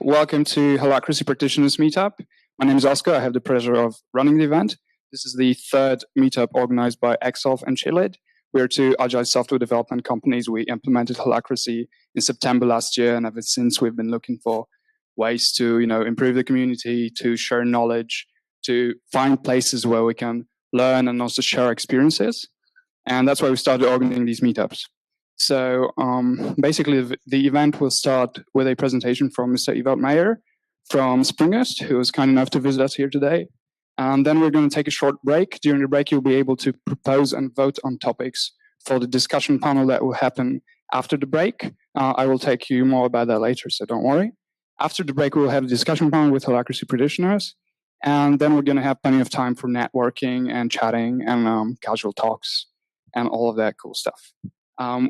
welcome to Holacracy Practitioners Meetup. My name is Oscar. I have the pleasure of running the event. This is the third meetup organized by XSolve and Chilid. We're two agile software development companies. We implemented Holacracy in September last year, and ever since we've been looking for ways to, improve the community, to share knowledge, to find places where we can learn and also share experiences. And that's why we started organizing these meetups. So basically, the event will start with a presentation from Mr. Ewout Meijer from Springest, who was kind enough to visit us here today. And then we're going to take a short break. During the break, you'll be able to propose and vote on topics for the discussion panel that will happen after the break. I will take you more about that later, so don't worry. After the break, we'll have a discussion panel with Holacracy practitioners. And then we're going to have plenty of time for networking and chatting and casual talks and all of that cool stuff.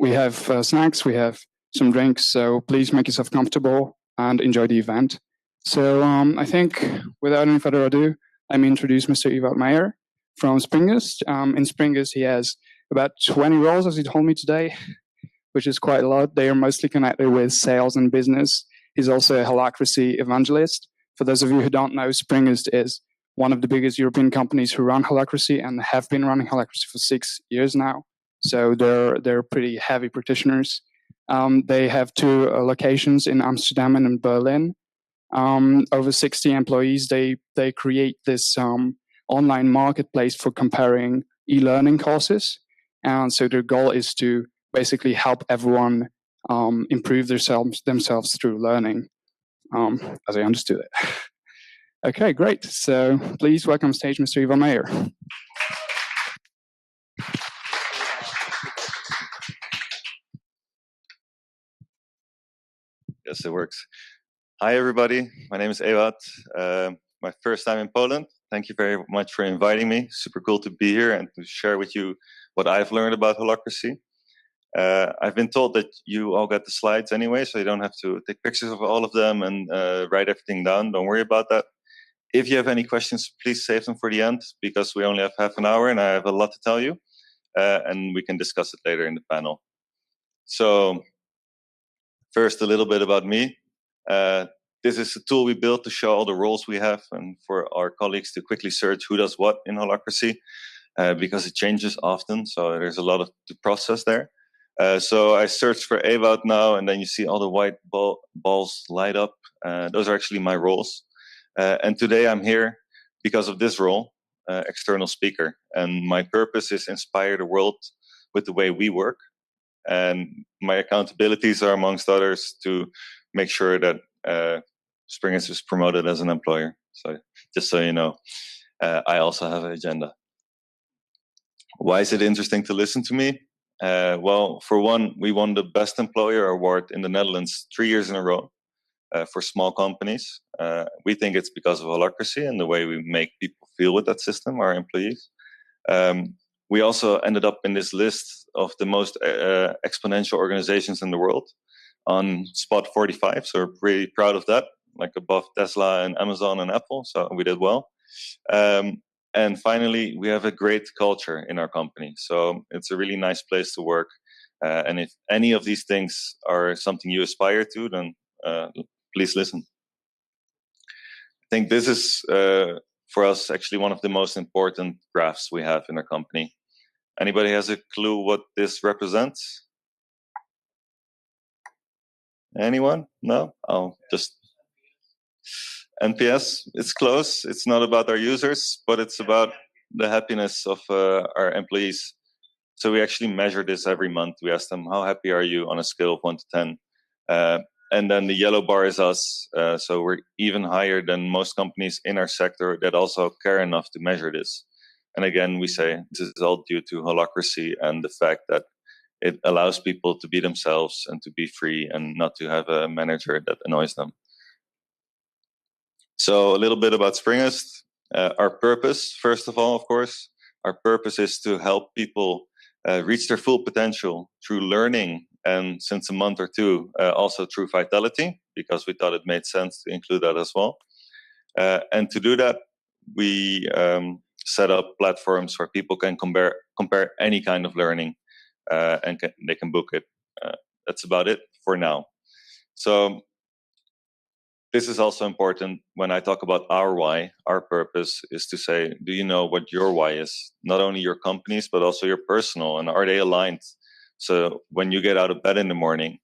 We have snacks, we have some drinks, so please make yourself comfortable and enjoy the event. So I think without any further ado, let me introduce Mr. Ewout Meijer from Springest. In Springest, he has about 20 roles, as he told me today, which is quite a lot. They are mostly connected with sales and business. He's also a Holacracy evangelist. For those of you who don't know, Springest is one of the biggest European companies who run Holacracy and have been running Holacracy for 6 years now. So they're pretty heavy practitioners. They have two locations in Amsterdam and in Berlin. Over 60 employees. They create this online marketplace for comparing e-learning courses. And so their goal is to basically help everyone improve themselves through learning, as I understood it. Okay, great. So please welcome stage Mr. Ivan Meijer. Yes, it works. Hi, everybody. My name is Ewout. My first time in Poland. Thank you very much for inviting me. Super cool to be here and to share with you what I've learned about Holacracy. I've been told that you all got the slides anyway, so you don't have to take pictures of all of them and write everything down. Don't worry about that. If you have any questions, please save them for the end, because we only have half an hour and I have a lot to tell you. And we can discuss it later in the panel. So first, a little bit about me. This is a tool we built to show all the roles we have and for our colleagues to quickly search who does what in Holacracy, because it changes often. So there's a lot to process there. So I searched for Ewout now, and then you see all the white balls light up. Those are actually my roles. And today I'm here because of this role, external speaker. And my purpose is inspire the world with the way we work. And my accountabilities are, amongst others, to make sure that Springest is promoted as an employer. So just so you know, I also have an agenda. Why is it interesting to listen to me? Well, for one, we won the Best Employer Award in the Netherlands 3 years in a row for small companies. We think it's because of Holacracy and the way we make people feel with that system, our employees. We also ended up in this list of the most exponential organizations in the world on spot 45. So we're pretty proud of that, like above Tesla and Amazon and Apple. So we did well. And finally, we have a great culture in our company. So it's a really nice place to work. And if any of these things are something you aspire to, then please listen. I think this is, for us, actually one of the most important graphs we have in our company. Anybody has a clue what this represents? Anyone? No? I'll just... NPS, it's close. It's not about our users, but it's about the happiness of our employees. So we actually measure this every month. We ask them, how happy are you on a scale of 1 to 10? And then the yellow bar is us. So we're even higher than most companies in our sector that also care enough to measure this. And again, we say this is all due to Holacracy and the fact that it allows people to be themselves and to be free and not to have a manager that annoys them. So a little bit about Springest. Our purpose, first of all, of course, our purpose is to help people reach their full potential through learning, and since a month or two, also through vitality, because we thought it made sense to include that as well. And to do that, we set up platforms where people can compare any kind of learning, and they can book it. That's about it for now. So this is also important when I talk about our why. Our purpose is to say, do you know what your why is? Not only your company's, but also your personal, and are they aligned? So when you get out of bed in the morning,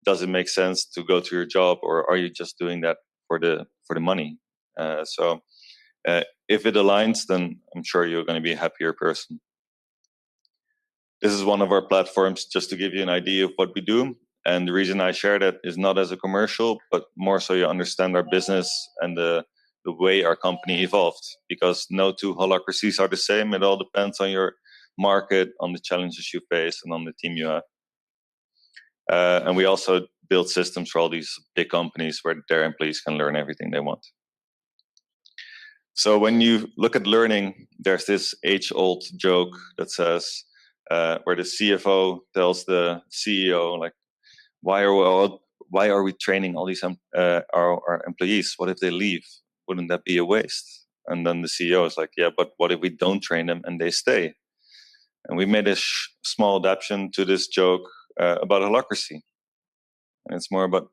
does it make sense to go to your job, or are you just doing that for the money? If it aligns, then I'm sure you're going to be a happier person. This is one of our platforms, just to give you an idea of what we do. And the reason I share that is not as a commercial, but more so you understand our business and the way our company evolved. Because no two holacracies are the same. It all depends on your market, on the challenges you face, and on the team you have. And we also build systems for all these big companies where their employees can learn everything they want. So when you look at learning, there's this age-old joke that says, where the CFO tells the CEO, like, why are we training all these our employees? What if they leave? Wouldn't that be a waste? And then the CEO is like, yeah, but what if we don't train them and they stay? And we made a small adaptation to this joke about holacracy. And it's more about,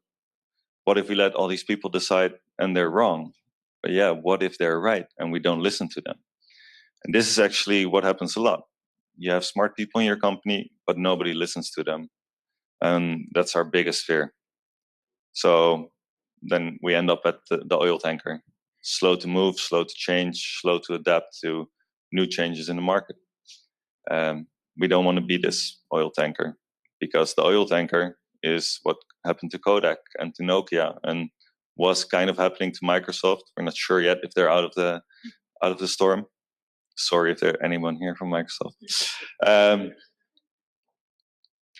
what if we let all these people decide and they're wrong? But yeah, what if they're right and we don't listen to them? And this is actually what happens a lot. You have smart people in your company, but nobody listens to them. And that's our biggest fear. So then we end up at the oil tanker. Slow to move, slow to change, slow to adapt to new changes in the market. We don't want to be this oil tanker, because the oil tanker is what happened to Kodak and to Nokia, and was kind of happening to Microsoft. We're not sure yet if they're out of the storm. Sorry if there's anyone here from Microsoft.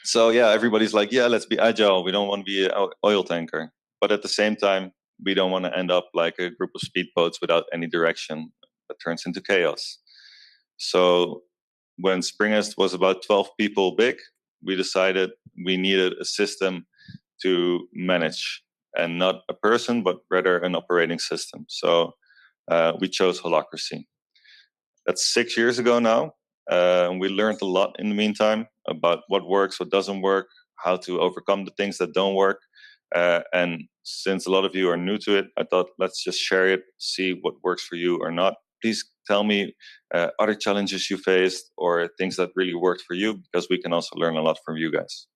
So yeah, everybody's like, yeah, let's be agile. We don't want to be an oil tanker. But at the same time, we don't want to end up like a group of speedboats without any direction that turns into chaos. So when Springest was about 12 people big, we decided we needed a system to manage, and not a person, but rather an operating system. So we chose Holacracy. That's 6 years ago now. We learned a lot in the meantime about what works, what doesn't work, how to overcome the things that don't work. And since a lot of you are new to it, I thought, let's just share it, see what works for you or not. Please tell me other challenges you faced or things that really worked for you, because we can also learn a lot from you guys.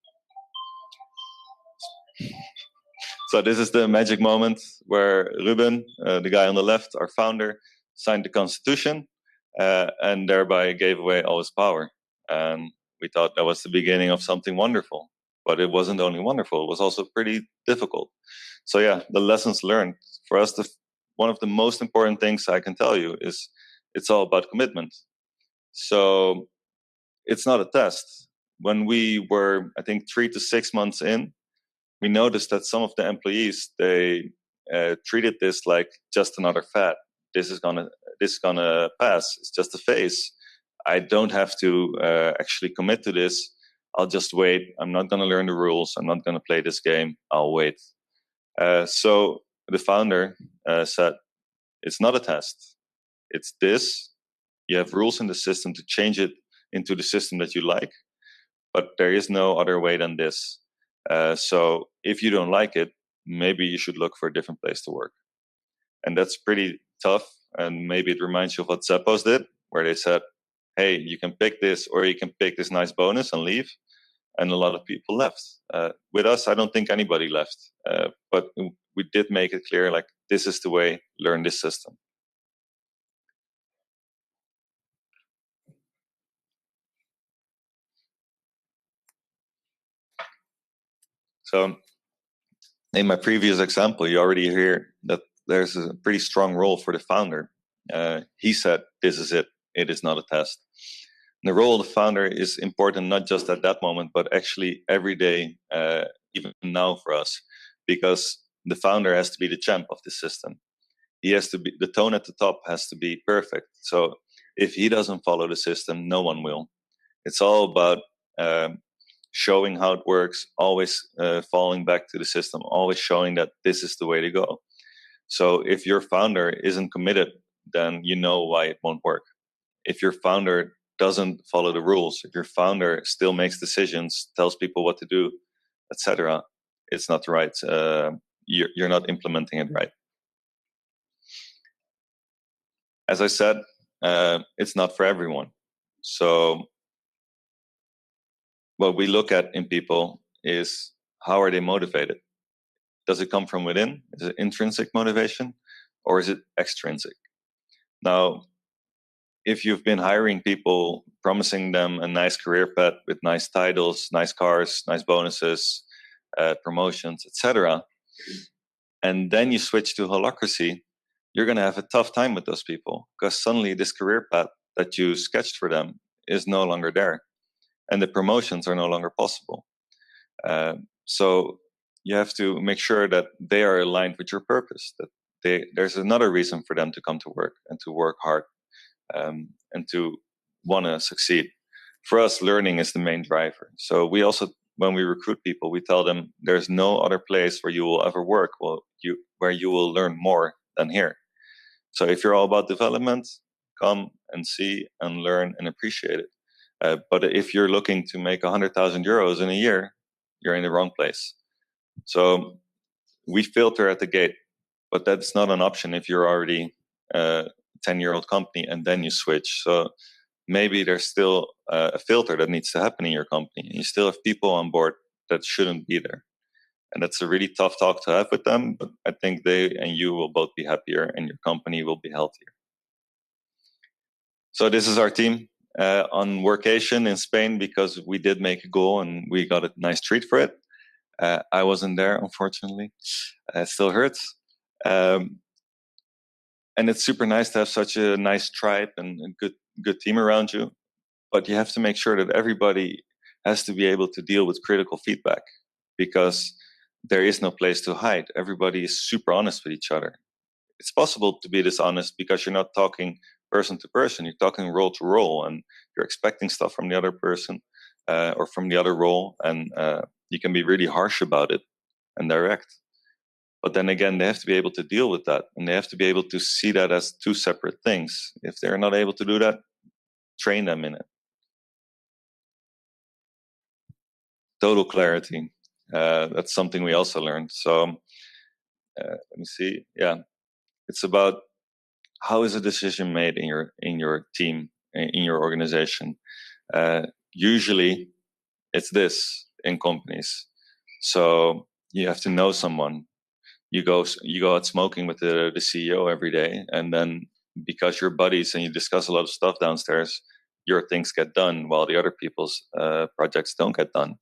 So this is the magic moment where Ruben, the guy on the left, our founder, signed the Constitution and thereby gave away all his power. And we thought that was the beginning of something wonderful. But it wasn't only wonderful, it was also pretty difficult. So yeah, the lessons learned. For us, one of the most important things I can tell you is it's all about commitment. So it's not a test. When we were, I think, 3 to 6 months in, we noticed that some of the employees, they treated this like just another fad. This is gonna pass. It's just a phase. I don't have to actually commit to this. I'll just wait. I'm not gonna learn the rules. I'm not gonna play this game. I'll wait. So the founder said, it's not a test. It's this. You have rules in the system to change it into the system that you like, but there is no other way than this. So if you don't like it, maybe you should look for a different place to work. And that's pretty tough. And maybe it reminds you of what Zappos did, where they said, hey, you can pick this, or you can pick this nice bonus and leave. And a lot of people left. With us, I don't think anybody left. But we did make it clear, like, this is the way, learn this system. So in my previous example, you already hear that there's a pretty strong role for the founder. He said, this is it. It is not a test. And the role of the founder is important, not just at that moment, but actually every day, even now for us, because the founder has to be the champ of the system. He has to be, the tone at the top has to be perfect. So if he doesn't follow the system, no one will. It's all about showing how it works, always falling back to the system, always showing that this is the way to go. So if your founder isn't committed, then you know why it won't work. If your founder doesn't follow the rules, if your founder still makes decisions, tells people what to do, etc., it's not the right you're not implementing it right. As I said, it's not for everyone. So what we look at in people is, how are they motivated? Does it come from within? Is it intrinsic motivation, or is it extrinsic? Now, if you've been hiring people, promising them a nice career path with nice titles, nice cars, nice bonuses, promotions, etc., and then you switch to Holacracy, you're going to have a tough time with those people, because suddenly this career path that you sketched for them is no longer there, and the promotions are no longer possible. So you have to make sure that they are aligned with your purpose, that there's another reason for them to come to work and to work hard, and to want to succeed. For us, learning is the main driver. So we also, when we recruit people, we tell them there's no other place where you will ever work where you will learn more than here. So if you're all about development, come and see and learn and appreciate it. But if you're looking to make 100,000 euros in a year, you're in the wrong place. So we filter at the gate, but that's not an option if you're already a 10-year-old company and then you switch. So maybe there's still a filter that needs to happen in your company, and you still have people on board that shouldn't be there. And that's a really tough talk to have with them, but I think they and you will both be happier and your company will be healthier. So this is our team on workation in Spain, because we did make a goal and we got a nice treat for it. I wasn't there, unfortunately. It still hurts. And it's super nice to have such a nice tribe and a good team around you. But you have to make sure that everybody has to be able to deal with critical feedback, because there is no place to hide. Everybody is super honest with each other. It's possible to be dishonest because you're not talking person to person. You're talking role to role, and you're expecting stuff from the other person or from the other role, and you can be really harsh about it and direct. But then again, they have to be able to deal with that, and they have to be able to see that as two separate things. If they're not able to do that, train them in it. Total clarity. That's something we also learned. So let me see. Yeah, it's about, how is a decision made in your team, in your organization. Usually, it's this in companies. So you have to know someone. You go out smoking with the CEO every day, and then because you're buddies and you discuss a lot of stuff downstairs, your things get done while the other people's projects don't get done.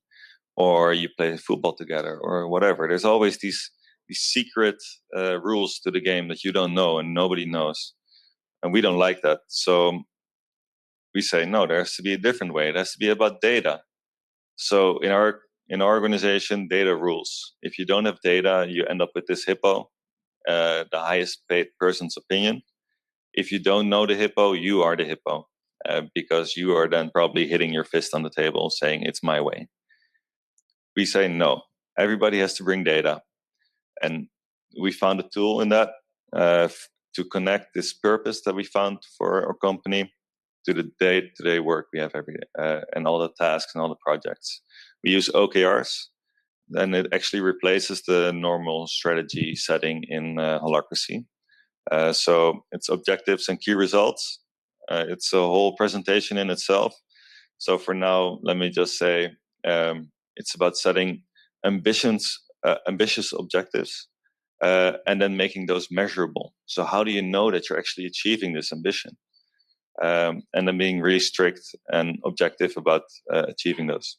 Or you play football together, or whatever. There's always these secret rules to the game that you don't know and nobody knows, and we don't like that. So we say, no, there has to be a different way. It has to be about data. So in our organization, data rules. If you don't have data, you end up with this hippo, the highest paid person's opinion. If you don't know the hippo, you are the hippo, because you are then probably hitting your fist on the table saying it's my way. We say no, everybody has to bring data. And we found a tool in that to connect this purpose that we found for our company to the day-to-day work we have every day, and all the tasks and all the projects. We use OKRs, and it actually replaces the normal strategy setting in Holacracy. So it's objectives and key results. It's a whole presentation in itself. So for now, let me just say, it's about setting ambitious objectives, and then making those measurable. So how do you know that you're actually achieving this ambition? And then being really strict and objective about achieving those.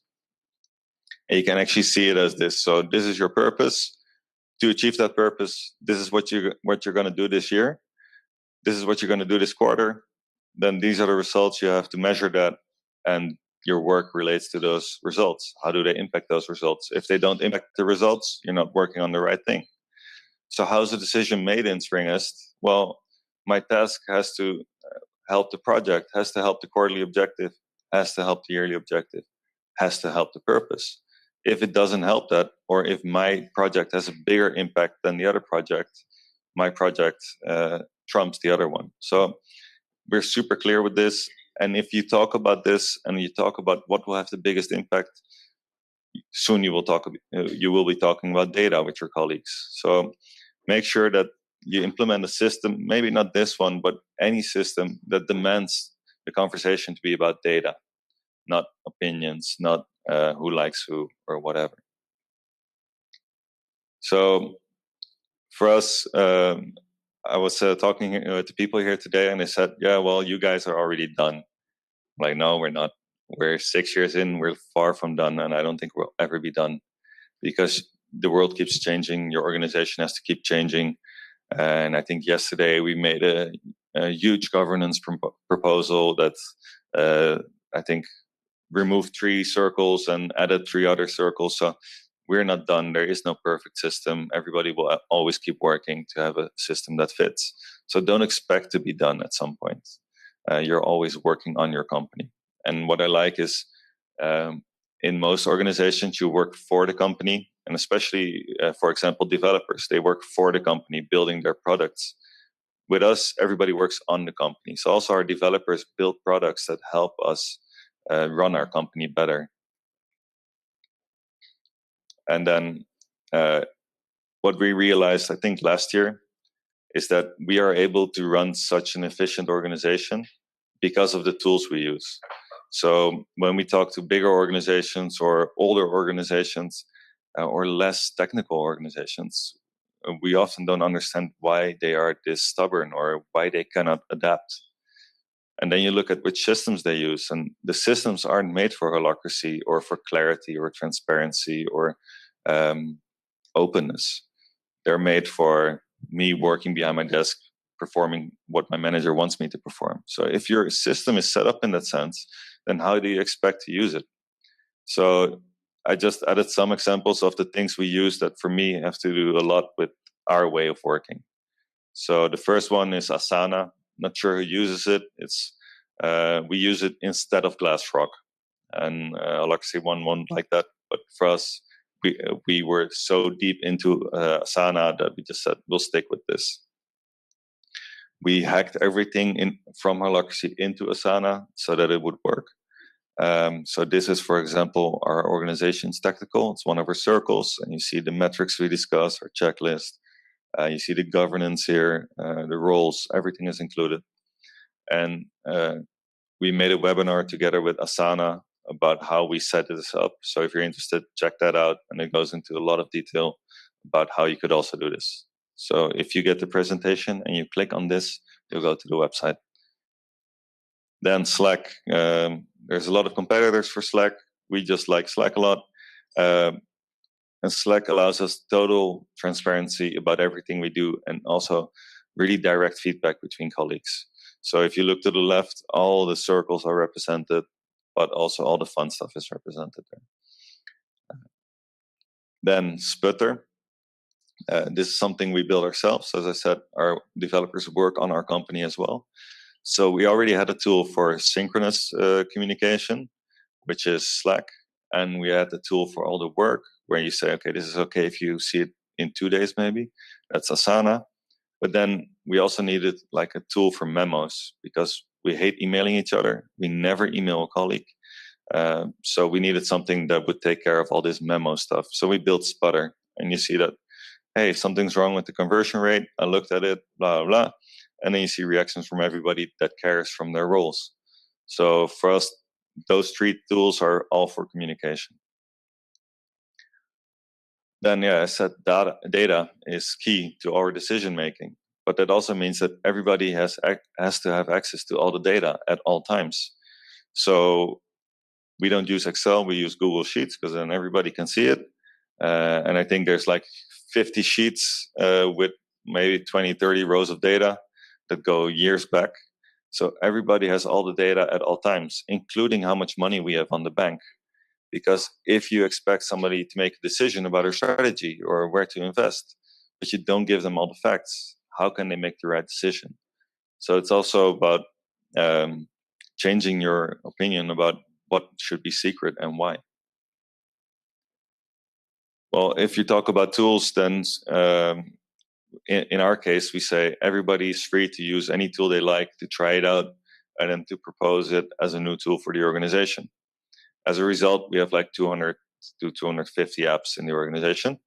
And you can actually see it as this. So this is your purpose. To achieve that purpose, this is what you're going to do this year. This is what you're going to do this quarter. Then these are the results. You have to measure that, and your work relates to those results. How do they impact those results? If they don't impact the results, you're not working on the right thing. So how's the decision made in Springest? Well, my task has to help the project, has to help the quarterly objective, has to help the yearly objective, has to help the purpose. If it doesn't help that, or if my project has a bigger impact than the other project, my project trumps the other one. So we're super clear with this. And if you talk about this and you talk about what will have the biggest impact, soon you will be talking about data with your colleagues. So make sure that you implement a system, maybe not this one, but any system that demands the conversation to be about data, not opinions, not who likes who or whatever. So for us, I was talking to people here today, and they said, yeah, well, you guys are already done. Like, no, we're not. We're 6 years in, we're far from done, and I don't think we'll ever be done, because the world keeps changing, your organization has to keep changing. And I think yesterday we made a huge governance proposal that I think removed 3 circles and added 3 other circles. So we're not done. There is no perfect system. Everybody will always keep working to have a system that fits. So don't expect to be done at some point. You're always working on your company. And what I like is in most organizations, you work for the company. And especially, for example, developers, they work for the company building their products. With us, everybody works on the company. So also our developers build products that help us run our company better. And then what we realized, I think last year, is that we are able to run such an efficient organization because of the tools we use. So when we talk to bigger organizations or older organizations or less technical organizations, we often don't understand why they are this stubborn or why they cannot adapt. And then you look at which systems they use, and the systems aren't made for holacracy or for clarity or transparency or openness. They're made for me working behind my desk, performing what my manager wants me to perform. So if your system is set up in that sense, then how do you expect to use it? So I just added some examples of the things we use that for me have to do a lot with our way of working. So the first one is Asana. Not sure who uses it. It's we use it instead of Glassfrog, and Holacracy one won't like that. But for us, we were so deep into Asana that we just said we'll stick with this. We hacked everything from Holacracy into Asana so that it would work. So this is, for example, our organization's technical. It's one of our circles, and you see the metrics we discuss, our checklist. You see the governance here, the roles, everything is included. And we made a webinar together with Asana about how we set this up. So if you're interested, check that out. And it goes into a lot of detail about how you could also do this. So if you get the presentation and you click on this, you'll go to the website. Then Slack. There's a lot of competitors for Slack. We just like Slack a lot. And Slack allows us total transparency about everything we do, and also really direct feedback between colleagues. So if you look to the left, all the circles are represented, but also all the fun stuff is represented there. Then Sputter. This is something we build ourselves. As I said, our developers work on our company as well. So we already had a tool for synchronous communication, which is Slack. And we had the tool for all the work where you say, okay, this is okay if you see it in 2 days, maybe. That's Asana. But then we also needed like a tool for memos, because we hate emailing each other. We never email a colleague. So we needed something that would take care of all this memo stuff. So we built Sputter, and you see that, hey, something's wrong with the conversion rate. I looked at it, blah, blah, blah. And then you see reactions from everybody that cares from their roles. So for us, those 3 tools are all for communication. Then, I said data is key to our decision making, but that also means that everybody has to have access to all the data at all times. So we don't use Excel, we use Google Sheets, because then everybody can see it. And I think there's like 50 sheets with maybe 20, 30 rows of data that go years back. So everybody has all the data at all times, including how much money we have on the bank. Because if you expect somebody to make a decision about their strategy or where to invest, but you don't give them all the facts, how can they make the right decision? So it's also about changing your opinion about what should be secret and why. Well, if you talk about tools, then in our case, we say everybody is free to use any tool they like, to try it out, and then to propose it as a new tool for the organization. As a result, we have like 200 do 250 apps in the organization.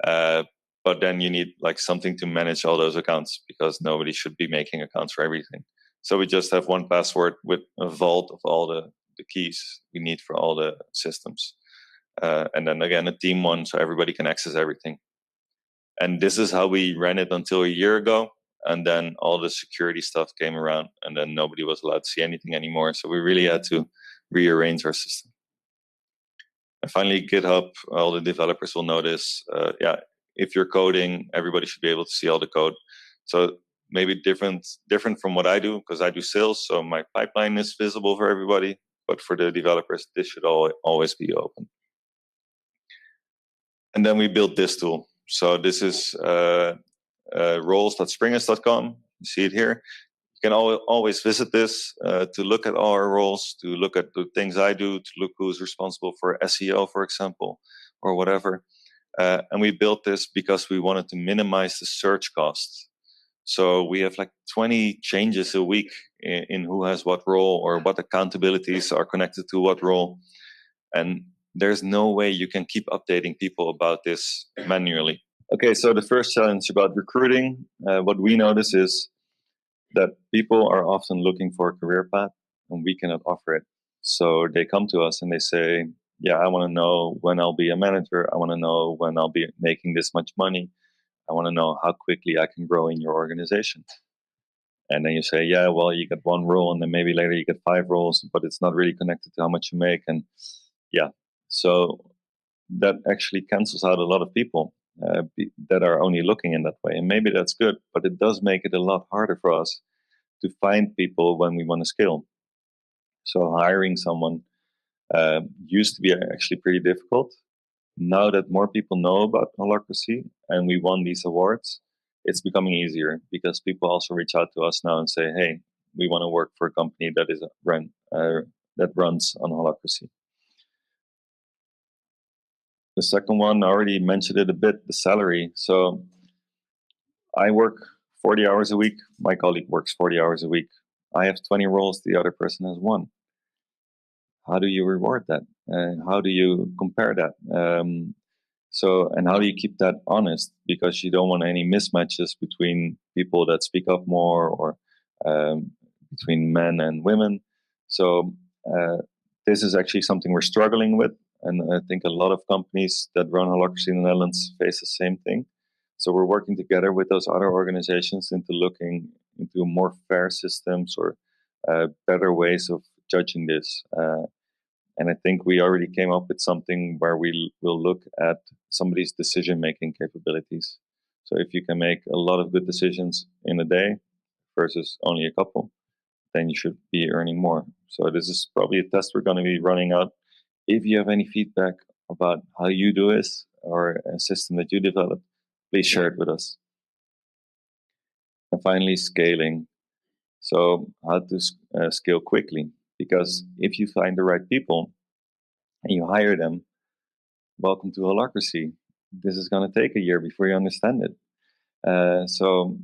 But then you need like something to manage all those accounts, because nobody should be making accounts for everything. So we just have one password with a vault of all the keys we need for all the systems. And then again, a team one, so everybody can access everything. And this is how we ran it until a year ago. And then all the security stuff came around, and then nobody was allowed to see anything anymore. So we really had to rearrange our system. And finally, GitHub, all the developers will notice, if you're coding, everybody should be able to see all the code. So maybe different from what I do, because I do sales, so my pipeline is visible for everybody. But for the developers, this should always be open. And then we built this tool. So this is roles.springest.com. You see it here. You can always visit this to look at all our roles, to look at the things I do, to look who's responsible for SEO, for example, or whatever. And we built this because we wanted to minimize the search costs. So we have like 20 changes a week in who has what role, or what accountabilities are connected to what role. And there's no way you can keep updating people about this manually. Okay, so the first challenge about recruiting, what we notice is that people are often looking for a career path, and we cannot offer it. So they come to us and they say, yeah, I want to know when I'll be a manager. I want to know when I'll be making this much money. I want to know how quickly I can grow in your organization. And then you say, yeah, well, you get one role, and then maybe later you get 5 roles, but it's not really connected to how much you make. And yeah, so that actually cancels out a lot of people that are only looking in that way. And maybe that's good, but it does make it a lot harder for us to find people when we want to scale. So hiring someone used to be actually pretty difficult. Now that more people know about Holacracy and we won these awards, it's becoming easier, because people also reach out to us now and say, hey, we want to work for a company that is that runs on Holacracy. The second one, I already mentioned it a bit, the salary. So I work 40 hours a week. My colleague works 40 hours a week. I have 20 roles. The other person has 1. How do you reward that? How do you compare that? And how do you keep that honest? Because you don't want any mismatches between people that speak up more, or between men and women. So this is actually something we're struggling with. And I think a lot of companies that run Holacracy in the Netherlands face the same thing. So we're working together with those other organizations into looking into more fair systems, or better ways of judging this. And I think we already came up with something where we will look at somebody's decision-making capabilities. So if you can make a lot of good decisions in a day versus only a couple, then you should be earning more. So this is probably a test we're going to be running out. If you have any feedback about how you do this, or a system that you developed, please share it with us. And finally, scaling. So how to scale quickly? Because if you find the right people and you hire them, welcome to Holacracy. This is going to take a year before you understand it. So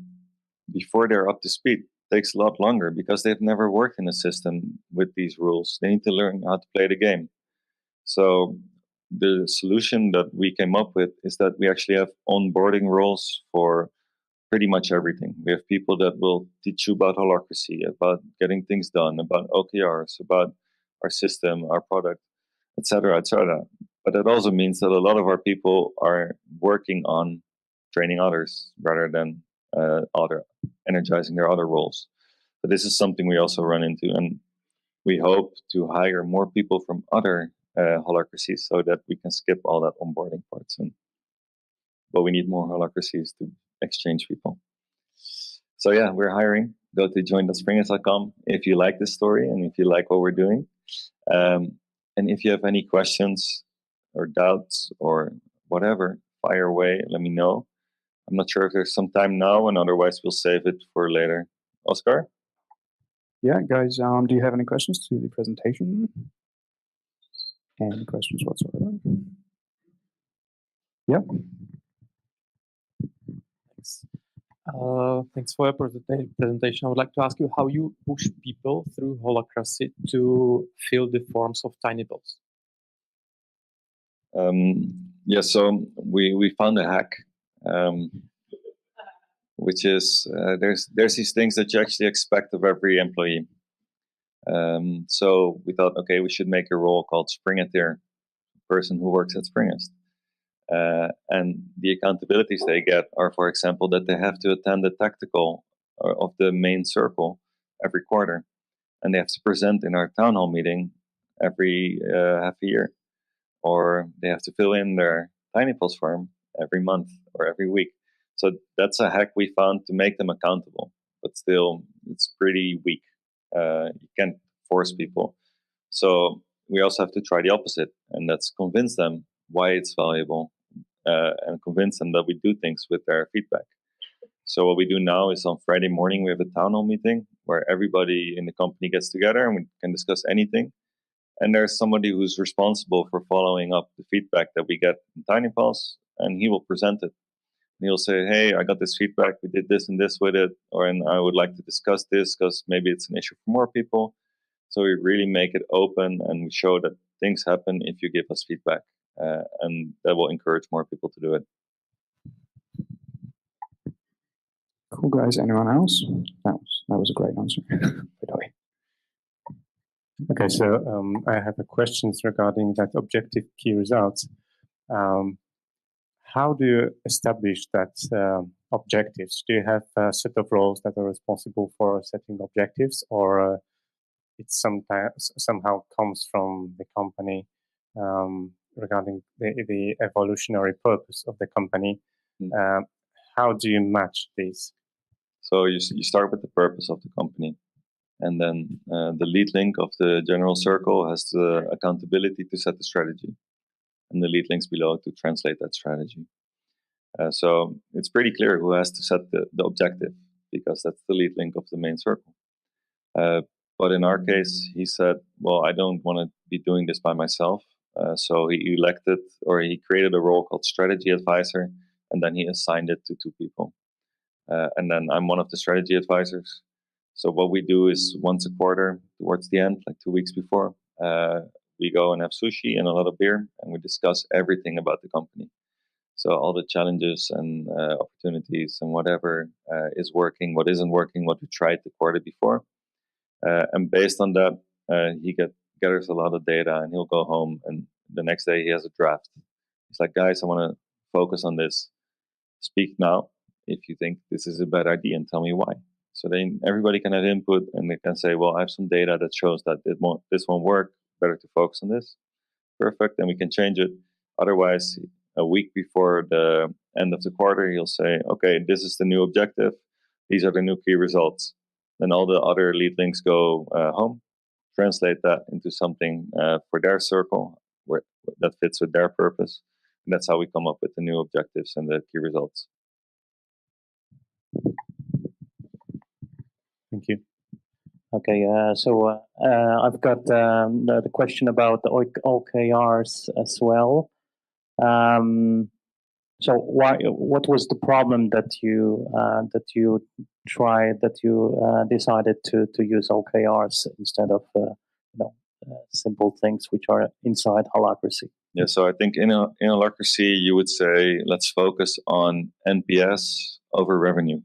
before they're up to speed, it takes a lot longer, because they've never worked in a system with these rules. They need to learn how to play the game. So the solution that we came up with is that we actually have onboarding roles for pretty much everything. We have people that will teach you about Holacracy, about getting things done, about OKRs, about our system, our product, etc., etc. But that also means that a lot of our people are working on training others rather than energizing their other roles. But this is something we also run into, and we hope to hire more people from other Holacracies so that we can skip all that onboarding part soon. But we need more Holacracies to exchange people. So yeah, we're hiring. Go to join.springest.com if you like this story and if you like what we're doing. And if you have any questions or doubts or whatever, fire away. Let me know. I'm not sure if there's some time now, and otherwise we'll save it for later. Oscar? Yeah, guys, do you have any questions to the presentation? Any questions whatsoever? Yeah. Thanks. Thanks for your presentation. I would like to ask you how you push people through Holacracy to fill the forms of Tiny Balls. Yeah, so we found a hack, which is there's these things that you actually expect of every employee. So we thought, okay, we should make a role called Springeteer, person who works at Springest. And the accountabilities they get are, for example, that they have to attend the tactical of the main circle every quarter, and they have to present in our town hall meeting every half a year, or they have to fill in their tiny pulse form every month or every week. So that's a hack we found to make them accountable, but still it's pretty weak. You can't force people. So we also have to try the opposite, and that's convince them why it's valuable, and convince them that we do things with their feedback. So what we do now is on Friday morning, we have a town hall meeting where everybody in the company gets together and we can discuss anything. And there's somebody who's responsible for following up the feedback that we get in Tiny Pulse, and he will present it. And he'll say, hey, I got this feedback, we did this and this with it, and I would like to discuss this because maybe it's an issue for more people. So we really make it open, and we show that things happen if you give us feedback, and that will encourage more people to do it. Cool, guys. Anyone else? That was a great answer. Okay, so I have a questions regarding that objective key results. How do you establish that objectives? Do you have a set of roles that are responsible for setting objectives, or it sometimes somehow comes from the company regarding the evolutionary purpose of the company? How do you match these? So you start with the purpose of the company, and then the lead link of the general circle has the accountability to set the strategy, and the lead links below to translate that strategy. So it's pretty clear who has to set the objective, because that's the lead link of the main circle. But in our case, he said, well, I don't want to be doing this by myself. So he elected, or he created a role called strategy advisor, and then he assigned it to 2 people. And then I'm one of the strategy advisors. So what we do is once a quarter, towards the end, like 2 weeks before, we go and have sushi and a lot of beer, and we discuss everything about the company. So all the challenges and opportunities and whatever is working, what isn't working, what we tried the quarter before. And based on that, he gathers a lot of data, and he'll go home, and the next day he has a draft. He's like, guys, I want to focus on this. Speak now if you think this is a bad idea, and tell me why. So then everybody can have input, and they can say, well, I have some data that shows that this won't work. Better to focus on this. Perfect. Then we can change it. Otherwise, a week before the end of the quarter, he'll say, okay, this is the new objective. These are the new key results. Then all the other lead links go home, translate that into something for their circle that fits with their purpose. And that's how we come up with the new objectives and the key results. Thank you. Okay, so I've got the question about the OKRs as well. So what was the problem that you decided to use OKRs instead of simple things which are inside Holacracy? Yeah, so I think in Holacracy you would say let's focus on NPS over revenue,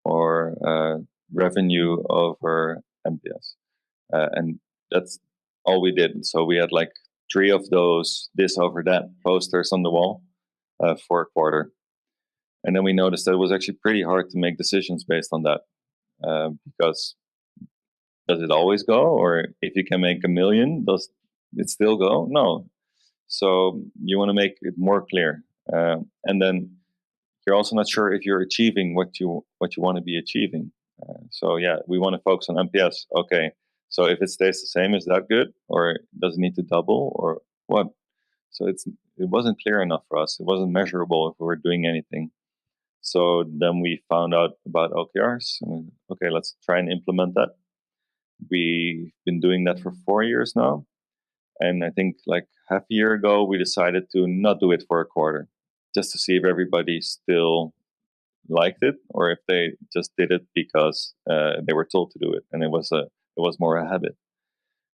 or revenue over NPS, and that's all we did. So we had like 3 of those this over that posters on the wall for a quarter, and then we noticed that it was actually pretty hard to make decisions based on that, because does it always go, or if you can make 1 million, does it still go? No. So you want to make it more clear, and then you're also not sure if you're achieving what you want to be achieving. So yeah, we want to focus on NPS. Okay, so if it stays the same, is that good, or does it need to double, or what? So it wasn't clear enough for us. It wasn't measurable if we were doing anything. So then we found out about OKRs. Okay, let's try and implement that. We've been doing that for 4 years now. And I think like half a year ago, we decided to not do it for a quarter, just to see if everybody still liked it, or if they just did it because they were told to do it, and it was more a habit.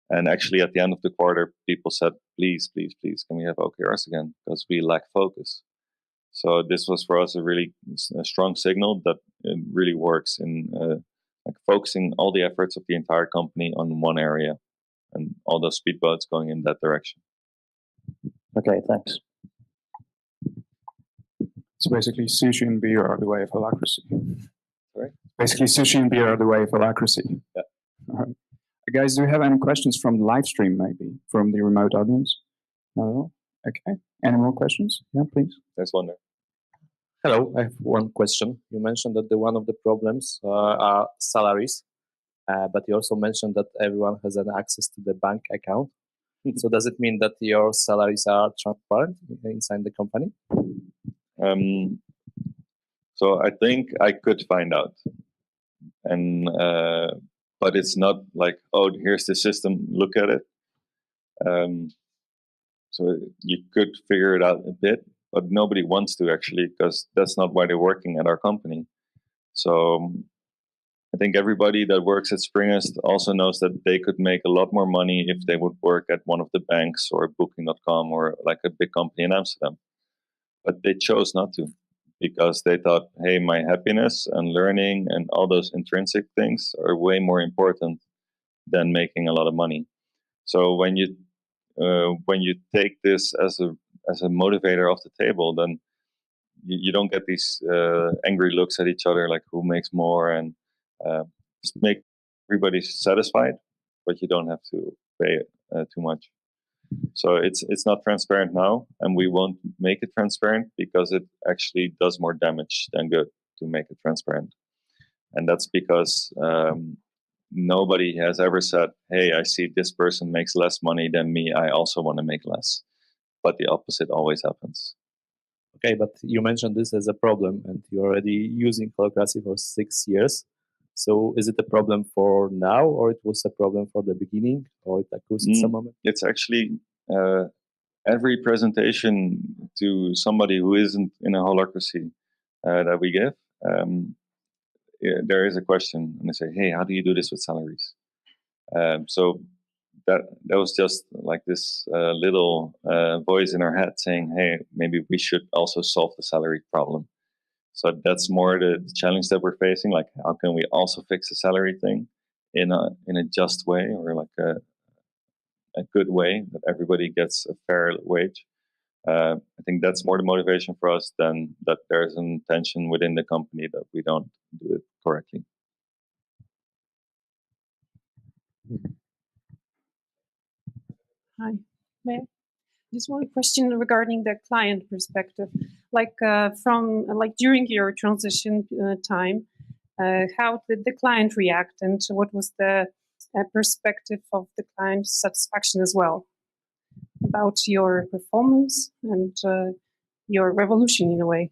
And actually, at the end of the quarter, people said, please, please, please, can we have OKRs again? Because we lack focus. So this was for us a really strong signal that it really works in like focusing all the efforts of the entire company on one area, and all those speedboats going in that direction. Okay, thanks. So basically, sushi and beer are the way of holacracy. Sorry? Basically, sushi and beer are the way of holacracy. Yeah. All right. Guys, do you have any questions from the live stream, maybe, from the remote audience? No? Okay. Any more questions? Yeah, please. There's one there. Hello, I have one question. You mentioned that one of the problems are salaries, but you also mentioned that everyone has an access to the bank account. So does it mean that your salaries are transparent inside the company? So I think I could find out, and but it's not like, oh, here's the system, look at it. So you could figure it out a bit, but nobody wants to actually, because that's not why they're working at our company. So I think everybody that works at Springest also knows that they could make a lot more money if they would work at one of the banks or Booking.com or like a big company in Amsterdam. But they chose not to, because they thought, hey, my happiness and learning and all those intrinsic things are way more important than making a lot of money. So when you take this as a motivator off the table, then you don't get these angry looks at each other, like who makes more, and just make everybody satisfied, but you don't have to pay too much. So it's not transparent now, and we won't make it transparent because it actually does more damage than good to make it transparent. And that's because nobody has ever said, hey, I see this person makes less money than me, I also want to make less. But the opposite always happens. Okay, but you mentioned this as a problem, and you're already using Holacracy for 6 years. So is it a problem for now, or it was a problem for the beginning, or it occurs in some moment? It's actually every presentation to somebody who isn't in a holacracy that we give, there is a question, and they say, hey, how do you do this with salaries? So that was just like this little voice in our head saying, hey, maybe we should also solve the salary problem. So that's more the challenge that we're facing. Like, how can we also fix the salary thing in a just way, or like a good way that everybody gets a fair wage? I think that's more the motivation for us than that there's an intention within the company that we don't do it correctly. Hi, Mayor. Just one question regarding the client perspective. Like during your transition time, how did the client react, and what was the perspective of the client satisfaction as well about your performance and your revolution in a way?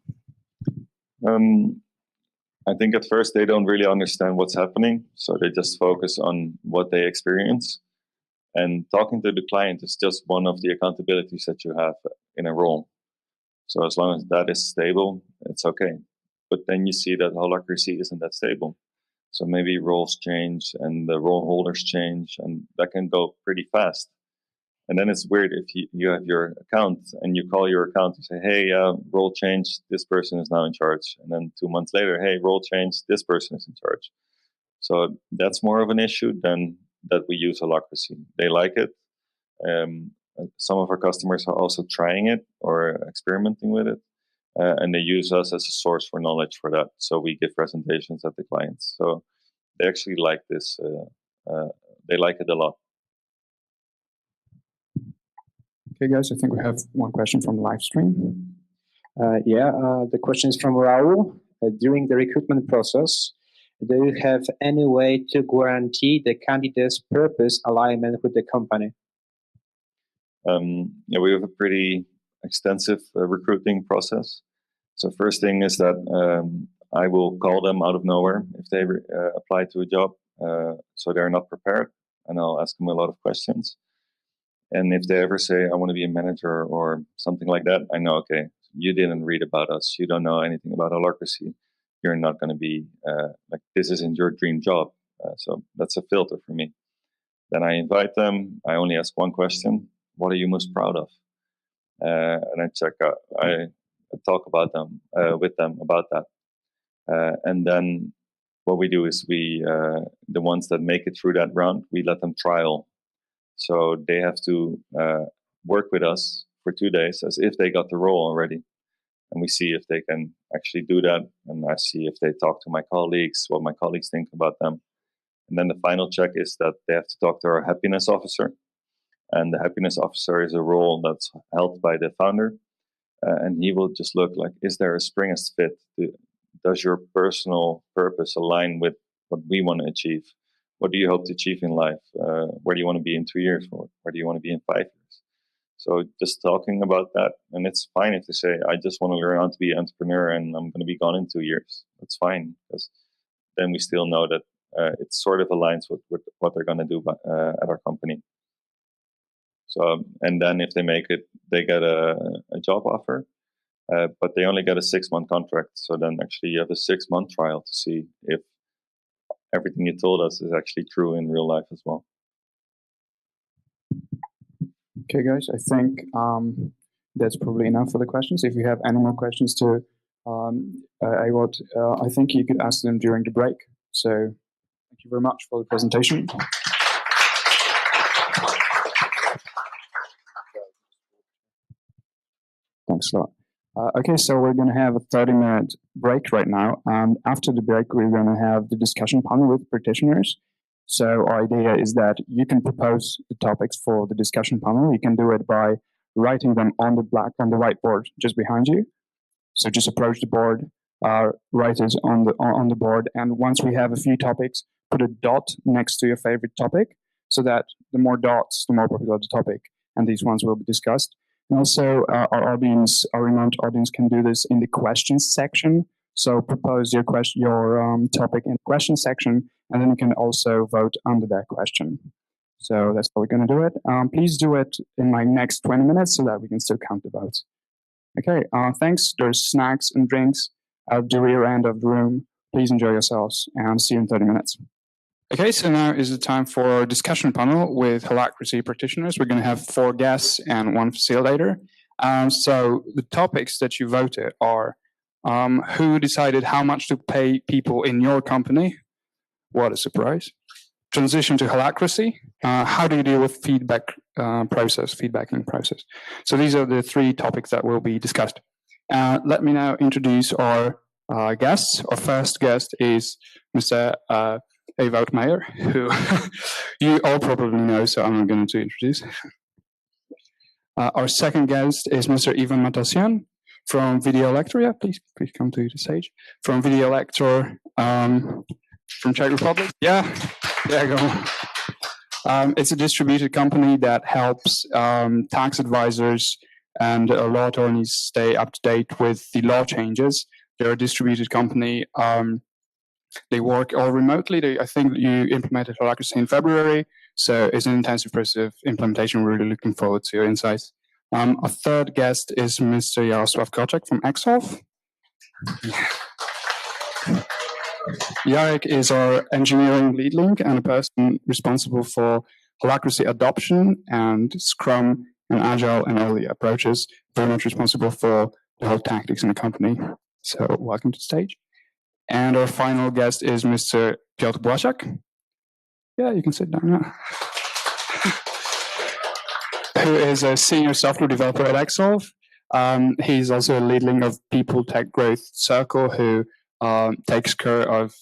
I think at first they don't really understand what's happening, so they just focus on what they experience. And talking to the client is just one of the accountabilities that you have in a role. So as long as that is stable, it's okay. But then you see that holacracy isn't that stable. So maybe roles change and the role holders change, and that can go pretty fast. And then it's weird if you have your account and you call your account and say, hey, role change, this person is now in charge. And then 2 months later, hey, role change, this person is in charge. So that's more of an issue than that we use holacracy. They like it. Some of our customers are also trying it or experimenting with it. And they use us as a source for knowledge for that. So we give presentations at the clients. So they actually like this. They like it a lot. Okay, guys, I think we have one question from the live stream. The question is from Raul. During the recruitment process, do you have any way to guarantee the candidate's purpose alignment with the company? We have a pretty extensive recruiting process. So first thing is that I will call them out of nowhere if they apply to a job, so they're not prepared, and I'll ask them a lot of questions. And if they ever say, I want to be a manager or something like that, I know, okay, you didn't read about us. You don't know anything about holacracy. You're not going to be, this isn't your dream job. So that's a filter for me. Then I invite them. I only ask one question: what are you most proud of? And I talk about them with them about that. And then what we do is the ones that make it through that round, we let them trial. So they have to work with us for 2 days as if they got the role already. And we see if they can actually do that. And I see if they talk to my colleagues, what my colleagues think about them. And then the final check is that they have to talk to our happiness officer. And the happiness officer is a role that's held by the founder. And he will just look like, is there a Springest fit? Does your personal purpose align with what we want to achieve? What do you hope to achieve in life? Where do you want to be in 2 years? Or where do you want to be in 5 years? So just talking about that, and it's fine if they say, I just want to learn how to be an entrepreneur and I'm going to be gone in 2 years. That's fine, because then we still know that it sort of aligns with what they're going to do at our company. So, and then if they make it, they get a job offer, but they only get a 6-month contract. So then actually you have a 6-month trial to see if everything you told us is actually true in real life as well. Okay, guys, I think that's probably enough for the questions. If you have any more questions to Ewout, I think you could ask them during the break. So thank you very much for the presentation. Thanks a lot. Okay, so we're going to have a 30-minute break right now. And after the break, we're going to have the discussion panel with practitioners. So our idea is that you can propose the topics for the discussion panel. You can do it by writing them on the whiteboard just behind you. So just approach the board, write it on the board, and once we have a few topics, put a dot next to your favorite topic, so that the more dots, the more popular the topic, and these ones will be discussed. And also, our remote audience can do this in the questions section. So propose your topic in the question section, and then you can also vote under that question. So that's how we're going to do it. Please do it in my next 20 minutes so that we can still count the votes. Okay, thanks. There's snacks and drinks at the rear end of the room. Please enjoy yourselves, and see you in 30 minutes. Okay, so now is the time for a discussion panel with Holacracy practitioners. We're going to have 4 guests and 1 facilitator. So the topics that you voted are who decided how much to pay people in your company? What a surprise. Transition to Holacracy. How do you deal with feedbacking process? So these are the 3 topics that will be discussed. Let me now introduce our guests. Our first guest is Mr. Ewout Meijer, who you all probably know, so I'm not going to introduce. Our second guest is Mr. Ivan Matosyan from Videolektor. Yeah, please come to the stage. From Videolektor, from Czech Republic. Yeah, go on. It's a distributed company that helps tax advisors and law attorneys stay up to date with the law changes. They're a distributed company. They work all remotely. I think you implemented Holacracy in February, so it's an intensive process of implementation. We're really looking forward to your insights. Our third guest is Mr. Jarosław Koczek from XSolve. Jarek is our engineering lead link and a person responsible for Holacracy adoption and Scrum and Agile and early approaches, very much responsible for the whole tactics in the company. So welcome to the stage. And our final guest is Mr. Piotr Błaszak. Yeah, you can sit down now. Who is a senior software developer at XSolve. He's also a lead link of People Tech Growth Circle, who takes care of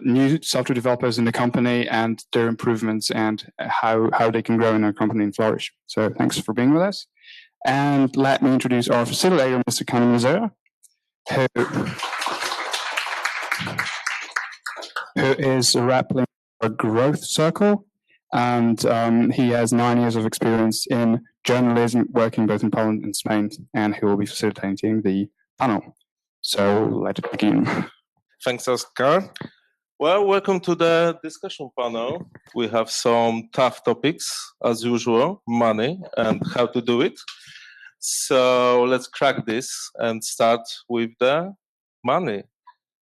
new software developers in the company and their improvements and how they can grow in our company and flourish. So thanks for being with us. And let me introduce our facilitator, Mr. Kanin Mazera, who is a rep link for Growth Circle. And he has 9 years of experience in journalism, working both in Poland and Spain, and he will be facilitating the panel. So let it begin. Thanks, Oscar. Well, welcome to the discussion panel. We have some tough topics, as usual, money and how to do it. So let's crack this and start with the money.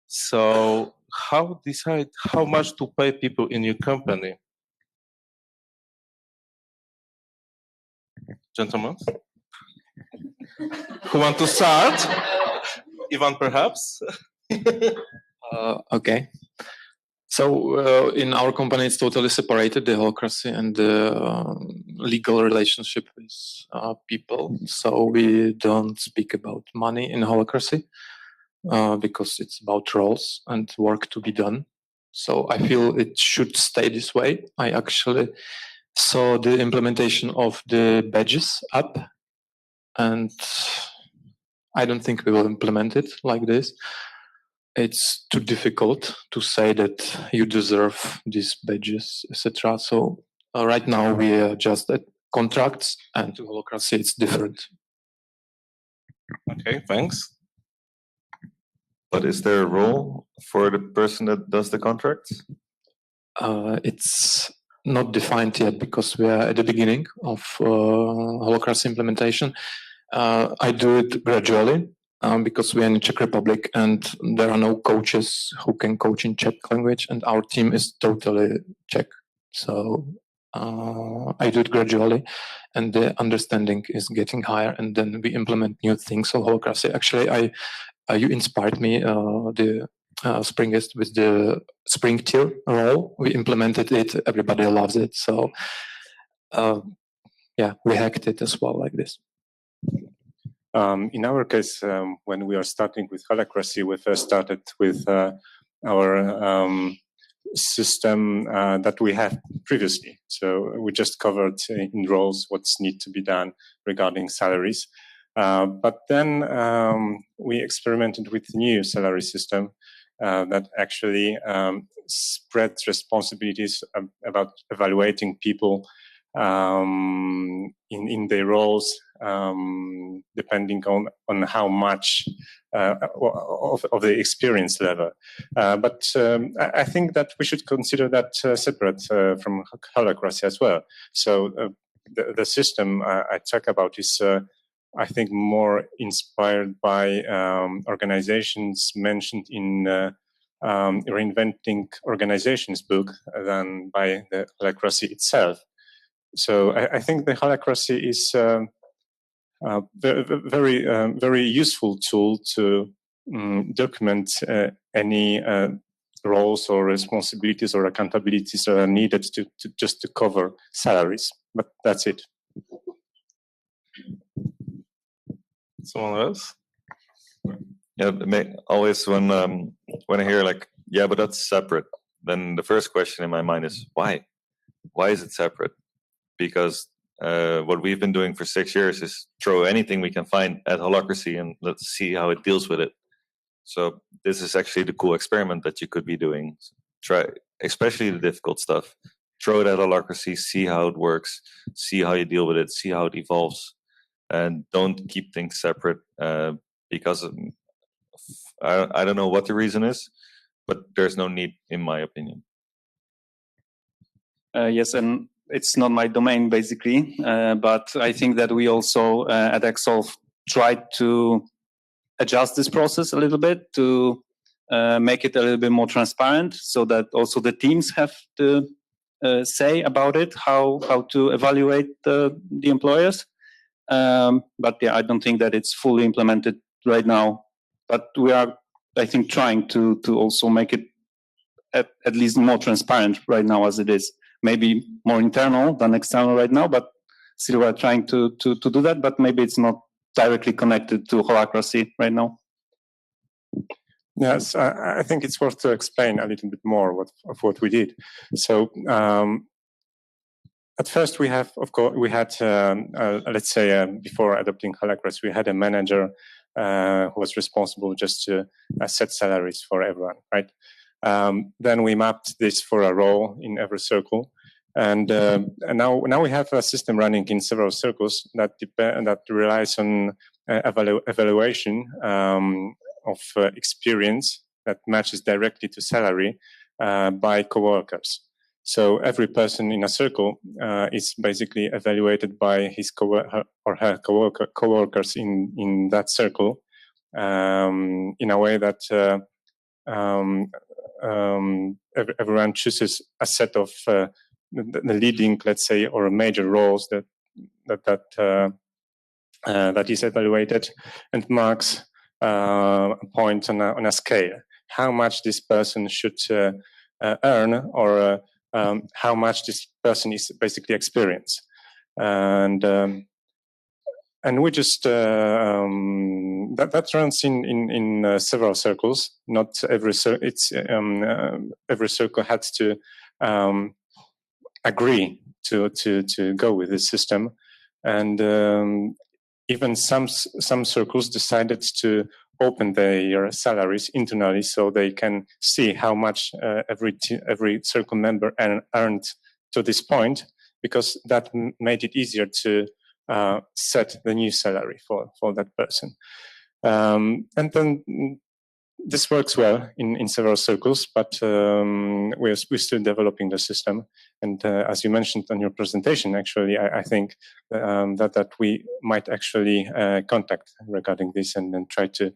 So how decide how much to pay people in your company? Gentlemen, who want to start? Ivan, perhaps? Okay. So in our company, it's totally separated, the holacracy and the legal relationship with people. So we don't speak about money in holacracy because it's about roles and work to be done. So I feel it should stay this way. I actually saw the implementation of the badges app, and I don't think we will implement it like this. It's too difficult to say that you deserve these badges, etc. So right now we are just at contracts, and to holacracy it's different. Okay, thanks. But is there a role for the person that does the contracts? It's not defined yet because we are at the beginning of holacracy implementation. I do it gradually. Because we are in the Czech Republic and there are no coaches who can coach in Czech language, and our team is totally Czech. So I do it gradually, and the understanding is getting higher, and then we implement new things of holacracy. Actually, you inspired me, the Springest with the Spring tier role. We implemented it, everybody loves it. So yeah, we hacked it as well like this. In our case, when we are starting with Holacracy, we first started with our system that we had previously. So we just covered in roles what's need to be done regarding salaries. But then we experimented with new salary system that actually spreads responsibilities about evaluating people in their roles, depending on how much of the experience level. But I think that we should consider that separate from holacracy as well. So the system I talk about is, I think, more inspired by organizations mentioned in Reinventing Organizations book than by the holacracy itself. So I think the holacracy is very useful tool to document any roles or responsibilities or accountabilities that are needed to just to cover salaries. But that's it. Someone else? Yeah, always when I hear like, yeah, but that's separate, then the first question in my mind is why? Why is it separate? Because what we've been doing for 6 years is throw anything we can find at holacracy and let's see how it deals with it. So this is actually the cool experiment that you could be doing. Try, especially the difficult stuff. Throw it at holacracy, see how it works, see how you deal with it, see how it evolves, and don't keep things separate because I don't know what the reason is, but there's no need, in my opinion. Yes, and it's not my domain, basically, but I think that we also at XSolve tried to adjust this process a little bit to make it a little bit more transparent so that also the teams have to say about it, how to evaluate the employers. But yeah, I don't think that it's fully implemented right now. But we are, I think, trying to also make it at least more transparent right now as it is. Maybe more internal than external right now, but still we're trying to do that. But maybe it's not directly connected to holacracy right now. Yes, I think it's worth to explain a little bit more of what we did. So at first we had let's say before adopting holacracy, we had a manager who was responsible just to set salaries for everyone, right? Then we mapped this for a role in every circle, and now we have a system running in several circles that relies on evaluation of experience that matches directly to salary by coworkers. So every person in a circle is basically evaluated by his or her coworkers in that circle in a way that everyone chooses a set of the leading, let's say, or major roles that is evaluated and marks a point on a scale. How much this person should earn, or how much this person is basically experienced, and we just that runs in several circles. Not every every circle had to agree to go with this system, and even some circles decided to open their salaries internally, so they can see how much every circle member earned to this point, because that made it easier to set the new salary for that person. And then this works well in several circles, but we're still developing the system. And as you mentioned on your presentation, actually, I think that we might actually contact regarding this and try to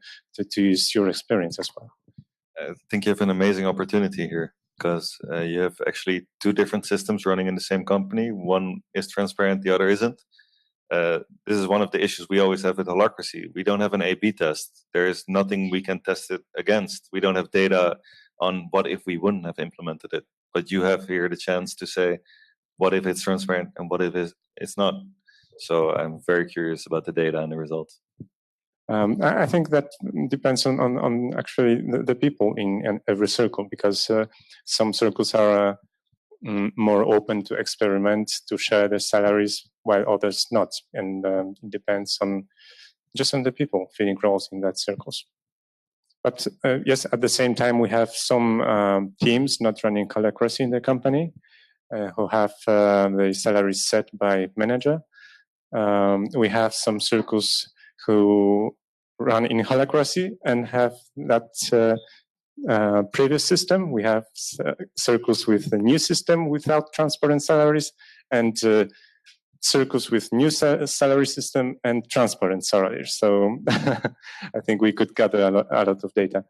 use your experience as well. I think you have an amazing opportunity here, because you have actually two different systems running in the same company. One is transparent, the other isn't. This is one of the issues we always have with Holacracy. We don't have an A/B test. There is nothing we can test it against. We don't have data on what if we wouldn't have implemented it. But you have here the chance to say, what if it's transparent and what if it's not? So I'm very curious about the data and the results. I think that depends on actually the people in every circle, because some circles are more open to experiment, to share their salaries, while others not. And it depends on the people filling roles in that circles. But yes, at the same time, we have some teams not running Holacracy in the company who have the salaries set by manager. We have some circles who run in Holacracy and have that previous system. We have circles with the new system without transparent salaries, and circles with new salary system and transparent salaries. So I think we could gather a lot of data.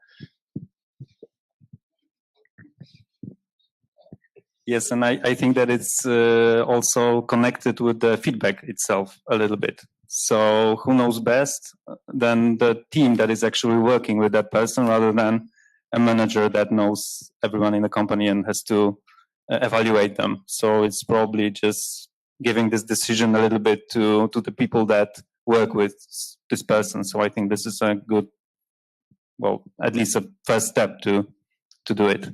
Yes, and I think that it's also connected with the feedback itself a little bit. So who knows best than the team that is actually working with that person, rather than a manager that knows everyone in the company and has to evaluate them. So it's probably just giving this decision a little bit to the people that work with this person. So I think this is a good, well, at least a first step to do it.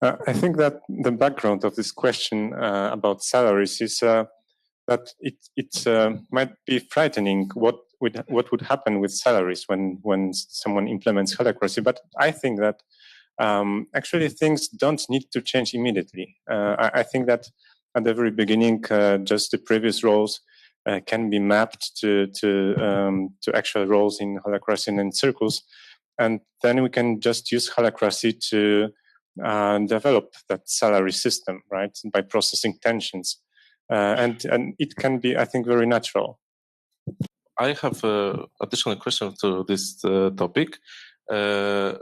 I think that the background of this question about salaries is that it might be frightening what would happen with salaries when someone implements Holacracy. But I think that actually things don't need to change immediately. I think that at the very beginning, just the previous roles can be mapped to actual roles in Holacracy and circles, and then we can just use Holacracy to develop that salary system, right, by processing tensions. And it can be, I think, very natural. I have an additional question to this topic. I'm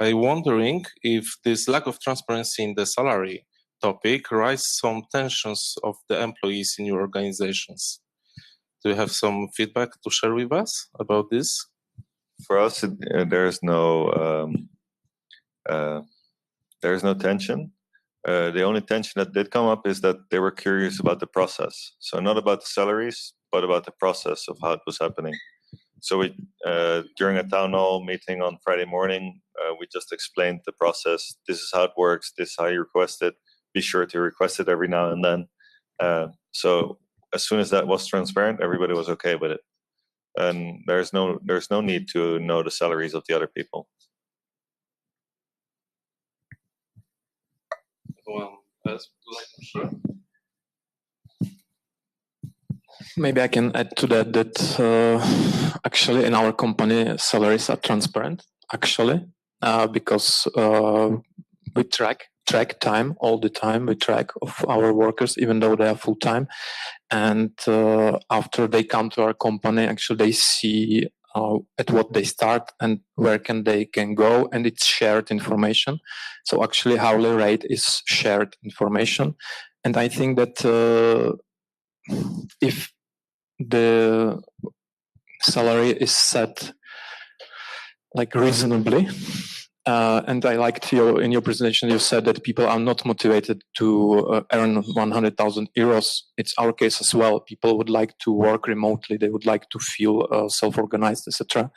wondering if this lack of transparency in the salary topic raises some tensions of the employees in your organizations. Do you have some feedback to share with us about this? For us, there's no tension. The only tension that did come up is that they were curious about the process. So not about the salaries, but about the process of how it was happening. So we, during a town hall meeting on Friday morning, we just explained the process. This is how it works. This is how you request it. Be sure to request it every now and then. So as soon as that was transparent, everybody was okay with it. And there's no need to know the salaries of the other people. Maybe I can add to that actually in our company salaries are transparent actually because we track time all the time. We track of our workers even though they are full time, and after they come to our company, actually they see at what they start and where they can go, and it's shared information. So actually hourly rate is shared information. And I think that if the salary is set like reasonably, and I liked in your presentation, you said that people are not motivated to earn 100,000 euros. It's our case as well. People would like to work remotely. They would like to feel self-organized, etc.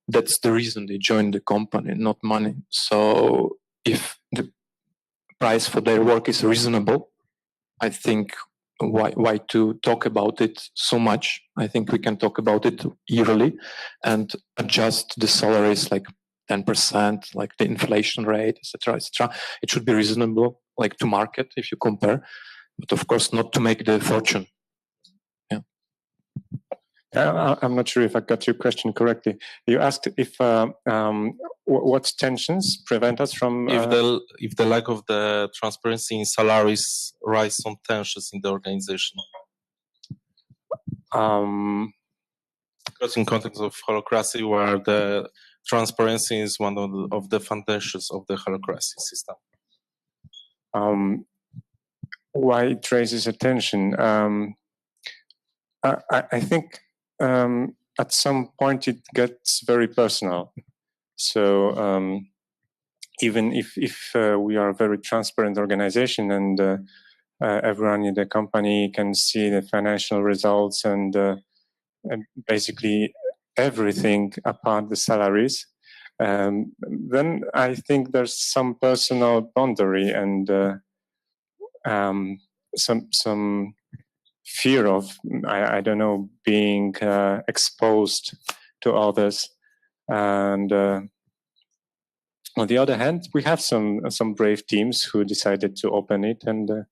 That's the reason they join the company, not money. So if the price for their work is reasonable, I think why to talk about it so much? I think we can talk about it yearly and adjust the salaries like 10%, like the inflation rate, etc., etc. It should be reasonable, like to market if you compare, but of course not to make the fortune. Yeah. I'm not sure if I got your question correctly. You asked if what tensions prevent us from if the lack of the transparency in salaries rise some tensions in the organization. Because in context of holacracy, where the transparency is one of the foundations of the holacracy system. Why it raises attention? I think at some point it gets very personal. So even if we are a very transparent organization and everyone in the company can see the financial results and basically everything apart the salaries, then I think there's some personal boundary and some fear of, I don't know, being exposed to others. And on the other hand, we have some brave teams who decided to open it. And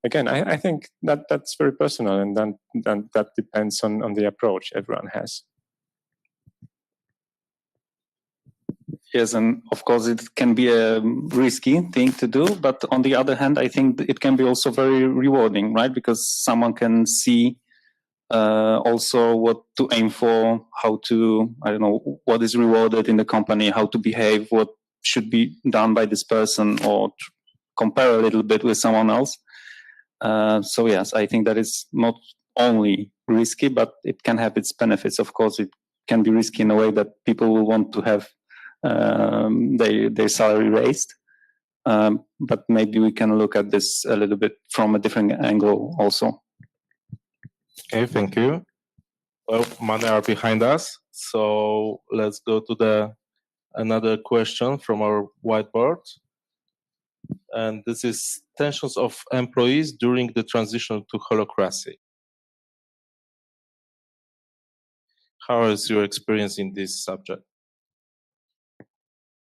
again, I think that's very personal, and then that depends on the approach everyone has. Yes, and of course it can be a risky thing to do, but on the other hand, I think it can be also very rewarding, right? Because someone can see also what to aim for, how to, I don't know, what is rewarded in the company, how to behave, what should be done by this person, or compare a little bit with someone else. So yes, I think that is not only risky, but it can have its benefits. Of course, it can be risky in a way that people will want to have their salary raised. But maybe we can look at this a little bit from a different angle also. Okay, thank you. Well, money are behind us, so let's go to another question from our whiteboard. And this is tensions of employees during the transition to holacracy. How is your experience in this subject?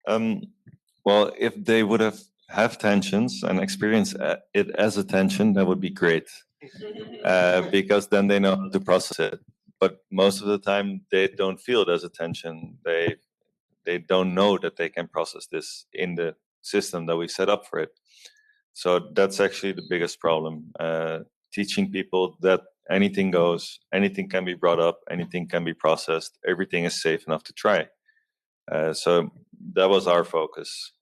Well, if they would have tensions and experience it as a tension, that would be great, because then they know how to process it. But most of the time, they don't feel it as a tension. They don't know that they can process this in the system that we set up for it. So that's actually the biggest problem. Teaching people that anything goes, anything can be brought up, anything can be processed, everything is safe enough to try. So that was our focus.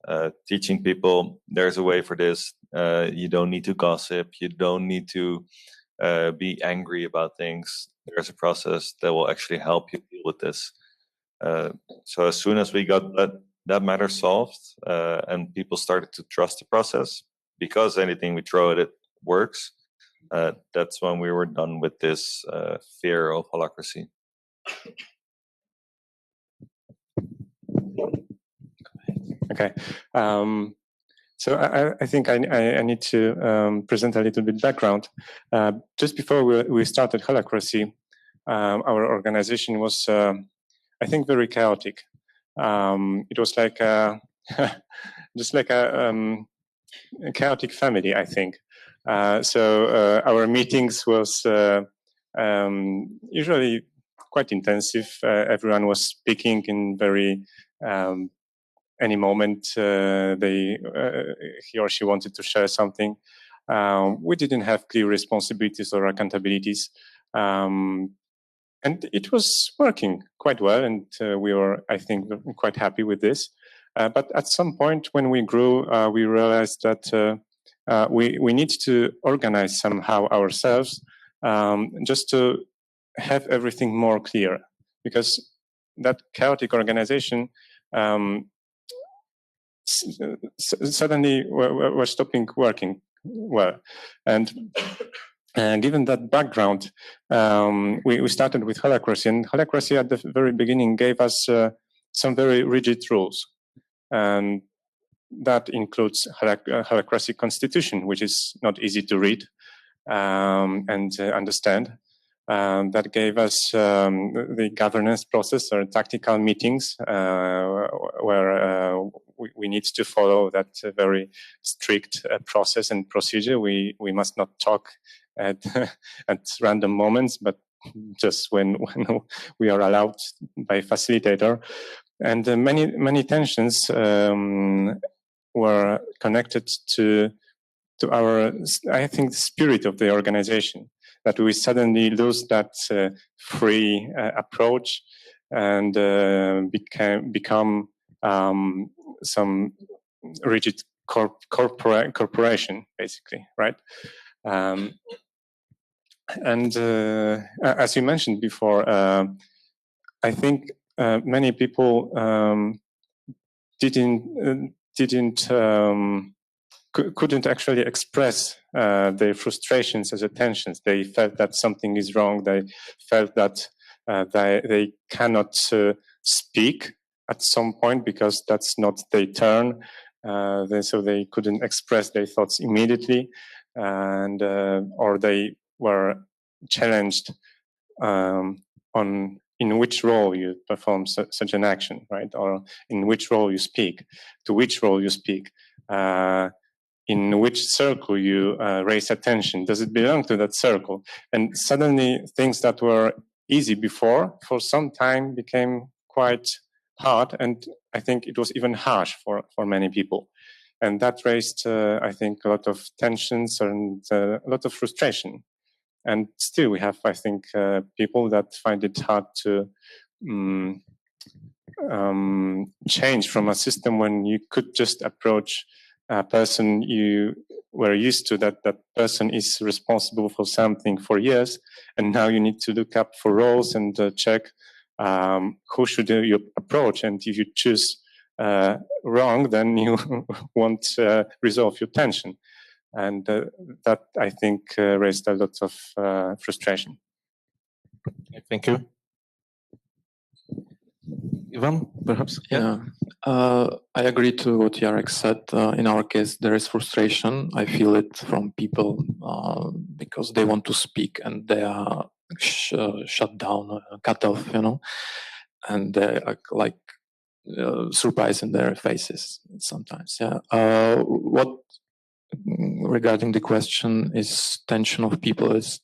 Teaching people there's a way for this. You don't need to gossip. You don't need to be angry about things. There's a process that will actually help you deal with this. So as soon as we got that matter solved and people started to trust the process, because anything we throw at it works, that's when we were done with this fear of holacracy. Okay. So I think I need to present a little bit background. Just before we started Holacracy, our organization was, I think, very chaotic. It was like just like a chaotic family, I think. So our meetings was usually quite intensive. Everyone was speaking in very any moment he or she wanted to share something. We didn't have clear responsibilities or accountabilities. And it was working quite well, and we were, I think, quite happy with this. But at some point when we grew, we realized that we need to organize somehow ourselves just to have everything more clear, because that chaotic organization suddenly were stopping working well. And given that background, we started with Holacracy, and Holacracy at the very beginning gave us some very rigid rules. And that includes Holacracy Constitution, which is not easy to read and understand. That gave us the governance process or tactical meetings where we need to follow that very strict process and procedure. We must not talk at random moments, but just when we are allowed by facilitator. And many tensions were connected to our, I think, the spirit of the organization, that we suddenly lose that free approach and become some rigid corporation, basically, right? And as you mentioned before, I think many people couldn't actually express their frustrations as tensions. They felt that something is wrong. They felt that they cannot speak at some point because that's not their turn. So they couldn't express their thoughts immediately, and or they were challenged on in which role you perform such an action, right? Or in which role you speak, to which role you speak. In which circle you raise attention? Does it belong to that circle? And suddenly things that were easy before, for some time, became quite hard. And I think it was even harsh for many people. And that raised, I think, a lot of tensions and a lot of frustration. And still we have, I think, people that find it hard to change from a system when you could just approach a person you were used to, that person is responsible for something for years, and now you need to look up for roles and check who should you approach, and if you choose wrong, then you won't resolve your tension, and that, I think, raised a lot of frustration. Thank you. Ivan, perhaps? Yeah. I agree to what Jarek said. In our case, there is frustration. I feel it from people because they want to speak and they are shut down, cut off, and they are like surprise in their faces sometimes. Yeah. What regarding the question is tension of people is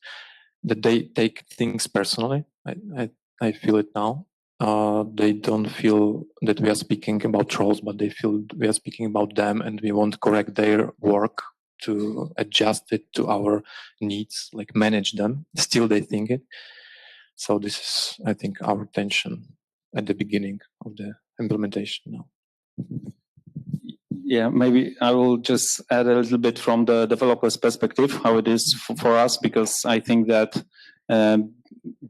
that they take things personally. I feel it now. They don't feel that we are speaking about trolls, but they feel we are speaking about them, and we want to correct their work to adjust it to our needs, like manage them. Still, they think it. So this is, I think, our tension at the beginning of the implementation now. Yeah, maybe I will just add a little bit from the developer's perspective, how it is for us, because I think that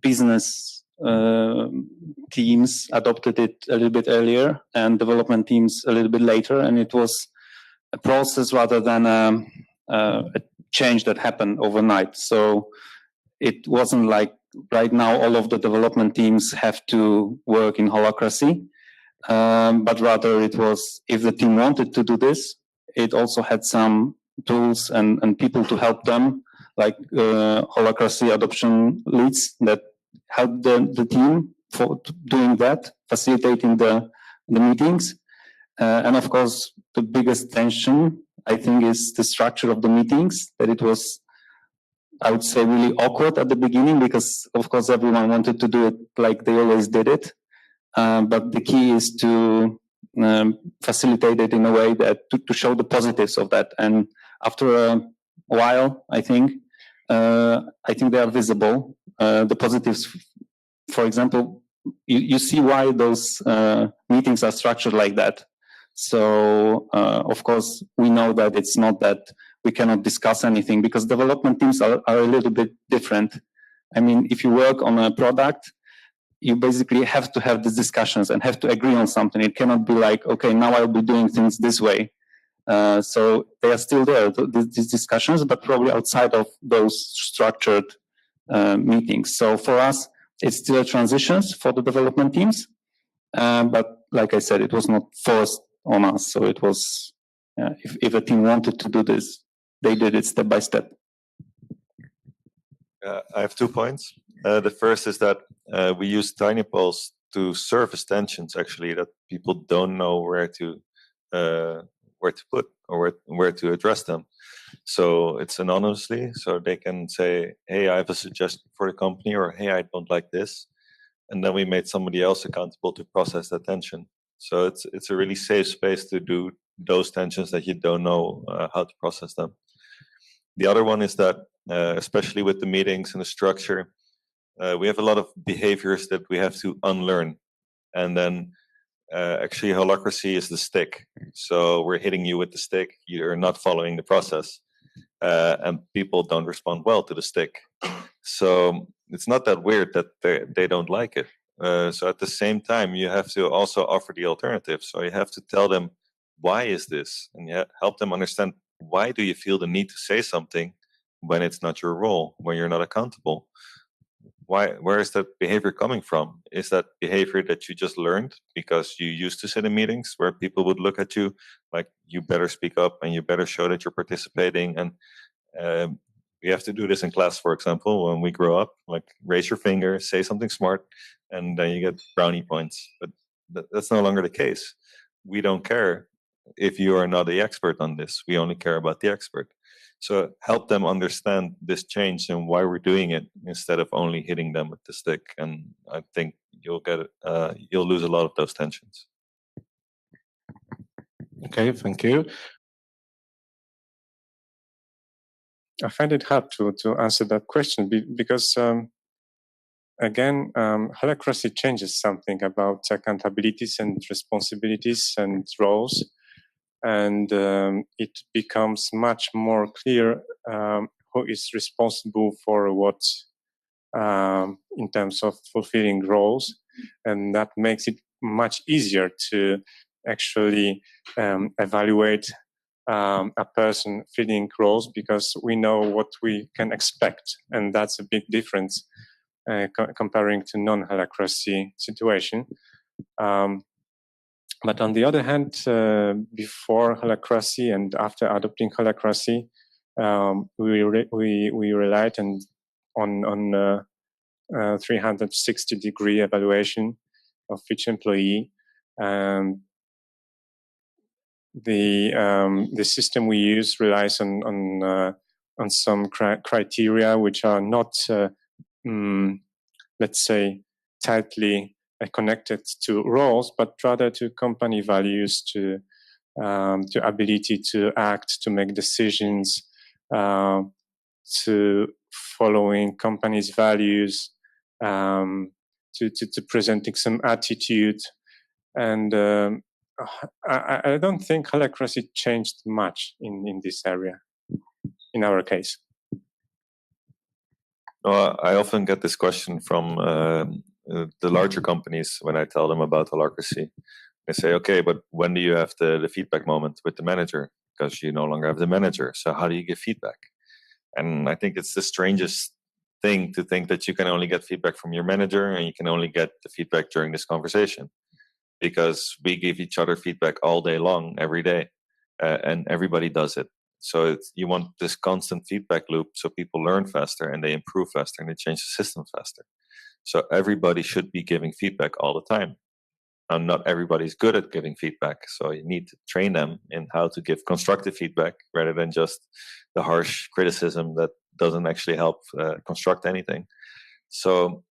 business teams adopted it a little bit earlier and development teams a little bit later, and it was a process rather than a change that happened overnight. So it wasn't like right now all of the development teams have to work in Holacracy, but rather it was, if the team wanted to do this, it also had some tools and people to help them, like Holacracy adoption leads that help the team for doing that, facilitating the meetings. And of course, the biggest tension, I think, is the structure of the meetings, that it was, I would say, really awkward at the beginning because, of course, everyone wanted to do it like they always did it. But the key is to facilitate it in a way that to show the positives of that. And after a while, I think they are visible. The positives for example, you see why those meetings are structured like that. So, of course, we know that it's not that we cannot discuss anything, because development teams are a little bit different. I mean, if you work on a product, you basically have to have these discussions and have to agree on something. It cannot be like, okay, now I'll be doing things this way. So they are still there, these discussions, but probably outside of those structured meetings. So for us, it's still transitions for the development teams. But like I said, it was not forced on us. So it was, if a team wanted to do this, they did it step by step. I have 2 points. The first is that we use tiny polls to surface tensions, actually, that people don't know where to put or where to address them. So it's anonymously, so they can say, hey, I have a suggestion for the company, or hey, I don't like this. And then we made somebody else accountable to process that tension. So it's a really safe space to do those tensions that you don't know how to process them. The other one is that, especially with the meetings and the structure, we have a lot of behaviors that we have to unlearn. And then actually Holacracy is the stick. So we're hitting you with the stick. You're not following the process. And people don't respond well to the stick. So it's not that weird that they don't like it. So at the same time, you have to also offer the alternative. So you have to tell them, why is this? And you help them understand, why do you feel the need to say something when it's not your role, when you're not accountable? Where is that behavior coming from? Is that behavior that you just learned because you used to sit in meetings where people would look at you like, you better speak up and you better show that you're participating? And we have to do this in class, for example, when we grow up, like raise your finger, say something smart, and then you get brownie points. But that's no longer the case. We don't care if you are not the expert on this. We only care about the expert. So help them understand this change and why we're doing it, instead of only hitting them with the stick. And I think you'll lose a lot of those tensions. Okay, thank you. I find it hard to answer that question because, again, Holacracy changes something about accountabilities and responsibilities and roles. And it becomes much more clear who is responsible for what in terms of fulfilling roles. And that makes it much easier to actually evaluate a person filling roles, because we know what we can expect. And that's a big difference comparing to non-Holacracy situation. But on the other hand, before Holacracy and after adopting Holacracy, we relied on 360-degree evaluation of each employee. The system we use relies on some criteria which are not, let's say, tightly connected to roles, but rather to company values, to ability to act, to make decisions, to following company's values, to presenting some attitude. And I don't think Holacracy changed much in this area, in our case. I often get this question from the larger companies when I tell them about Holacracy. They say, okay, but when do you have the feedback moment with the manager? Because you no longer have the manager. So how do you give feedback? And I think it's the strangest thing to think that you can only get feedback from your manager and you can only get the feedback during this conversation. Because we give each other feedback all day long, every day. And everybody does it. So you want this constant feedback loop so people learn faster and they improve faster and they change the system faster. So everybody should be giving feedback all the time. And not everybody's good at giving feedback. So you need to train them in how to give constructive feedback rather than just the harsh criticism that doesn't actually help construct anything. So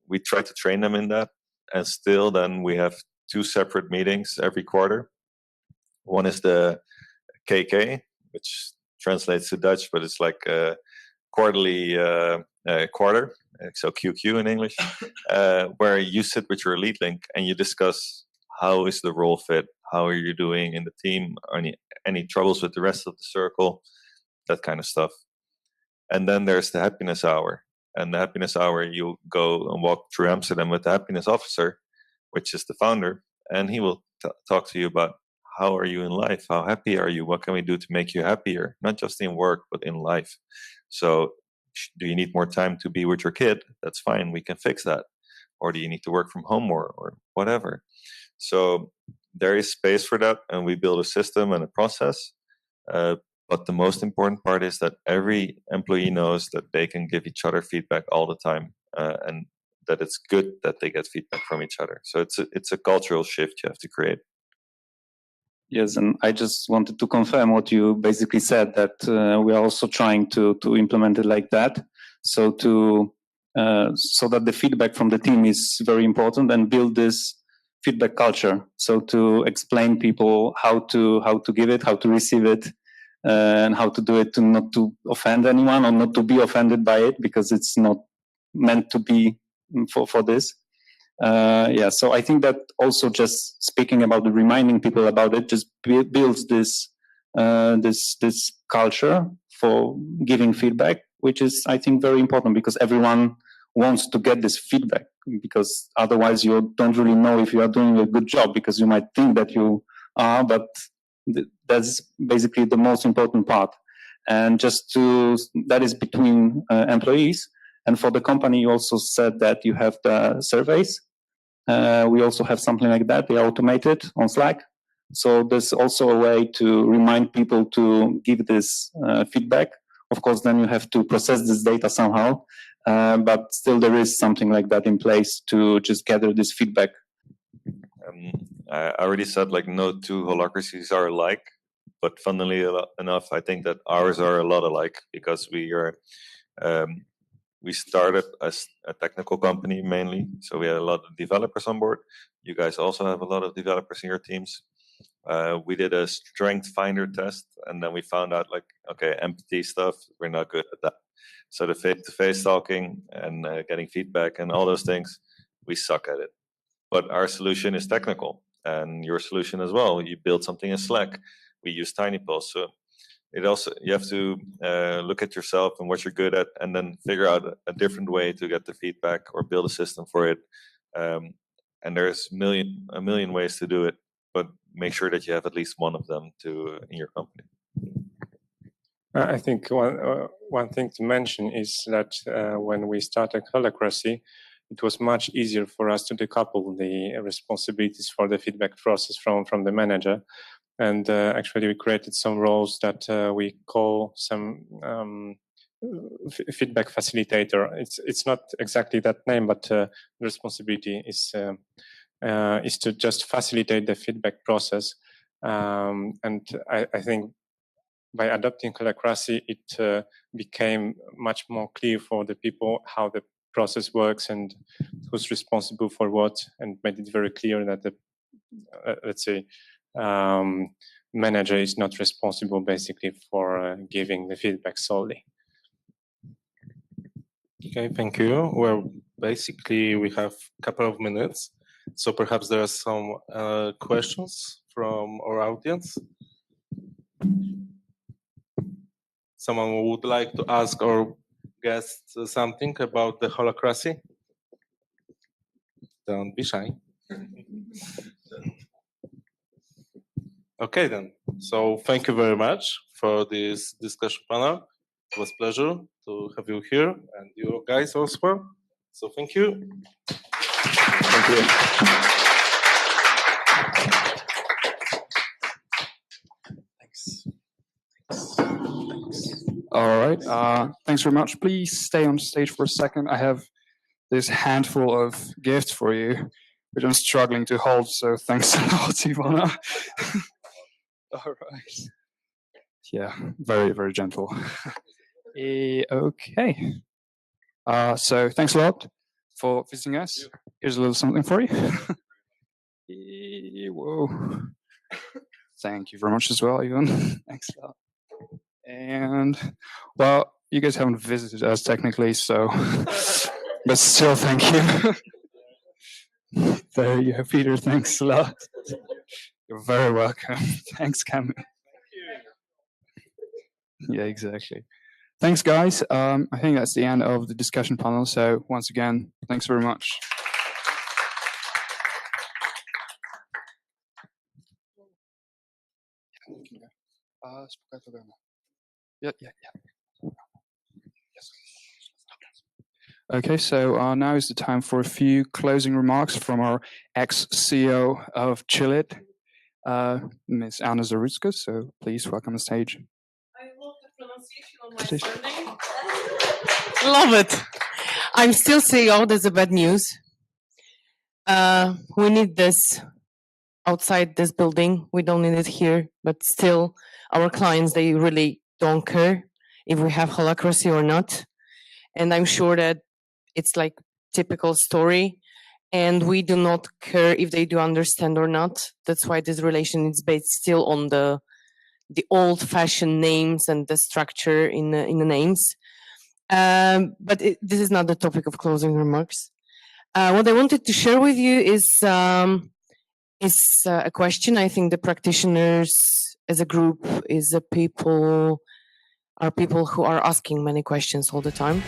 we try to train them in that. And still then we have 2 separate meetings every quarter. One is the KK, which translates to Dutch, but it's like a quarterly quarter, so QQ in English, where you sit with your lead link and you discuss how is the role fit, how are you doing in the team, any troubles with the rest of the circle, that kind of stuff. And then there's the happiness hour. And the happiness hour, you go and walk through Amsterdam with the happiness officer, which is the founder, and he will talk to you about how are you in life, how happy are you, what can we do to make you happier, not just in work, but in life. So do you need more time to be with your kid? That's fine, we can fix that. Or do you need to work from home more, or whatever? So there is space for that, and we build a system and a process. But the most important part is that every employee knows that they can give each other feedback all the time, and that it's good that they get feedback from each other. So it's a cultural shift you have to create. Yes, and I just wanted to confirm what you basically said, that we are also trying to implement it like that, so that the feedback from the team is very important, and build this feedback culture. So to explain people how to give it, how to receive it, and how to do it to not to offend anyone or not to be offended by it, because it's not meant to be for this. So I think that also just speaking about the reminding people about it just builds this culture for giving feedback, which is, I think, very important, because everyone wants to get this feedback, because otherwise you don't really know if you are doing a good job, because you might think that you are, but that's basically the most important part. And that is between employees. And for the company, you also said that you have the surveys. We also have something like that. They are automated on Slack. So there's also a way to remind people to give this feedback. Of course, then you have to process this data somehow. But still there is something like that in place to just gather this feedback. I already said, like, no two holacracies are alike, but funnily enough, I think that ours are a lot alike, because we started as a technical company mainly, so we had a lot of developers on board. You guys also have a lot of developers in your teams. We did a strength finder test, and then we found out, like, okay, empathy stuff, we're not good at that. So the face-to-face talking and getting feedback and all those things, we suck at it. But our solution is technical, and your solution as well. You build something in Slack. We use TinyPulse. So you have to look at yourself and what you're good at, and then figure out a different way to get the feedback or build a system for it. And there's a million ways to do it, but make sure that you have at least one of them in your company. I think one thing to mention is that when we started Holacracy, it was much easier for us to decouple the responsibilities for the feedback process from the manager. And actually, we created some roles that we call some feedback facilitator. It's not exactly that name, but the responsibility is to just facilitate the feedback process. And I think by adopting Holacracy, it became much more clear for the people how the process works and who's responsible for what, and made it very clear that the let's say manager is not responsible basically for giving the feedback solely. Okay, thank you. Well, basically we have a couple of minutes, so perhaps there are some questions from our audience. Someone would like to ask or guess something about the Holacracy? Don't be shy. Okay then. So thank you very much for this discussion panel. It was a pleasure to have you here, and you guys also. So thank you. Thank you. Thanks. All right. Thanks very much. Please stay on stage for a second. I have this handful of gifts for you, which I'm struggling to hold. So thanks a lot, Ivana. All right. Yeah, very, very gentle. Okay. So thanks a lot for visiting us. Here's a little something for you. Whoa. Thank you very much as well, Ivan. Thanks a lot. And, well, you guys haven't visited us technically, so but still, thank you. There you go, Peter. Thanks a lot. You're very welcome. Thanks, Cam. Yeah, exactly. Thanks, guys. I think that's the end of the discussion panel. So once again, thanks very much. Yeah. Yes. Okay, so now is the time for a few closing remarks from our ex-CEO of Chilid, Ms. Anna Zarutska. So please welcome the stage. I love the pronunciation of my surname. Love it. I'm still CEO. That's the bad news. We need this outside this building. We don't need it here, but still, our clients, they really don't care if we have holacracy or not. And I'm sure that it's like typical story, and we do not care if they do understand or not. That's why this relation is based still on the old-fashioned names and the structure in the names. But this is not the topic of closing remarks. What I wanted to share with you is a question. I think the practitioners as a group are people who are asking many questions all the time.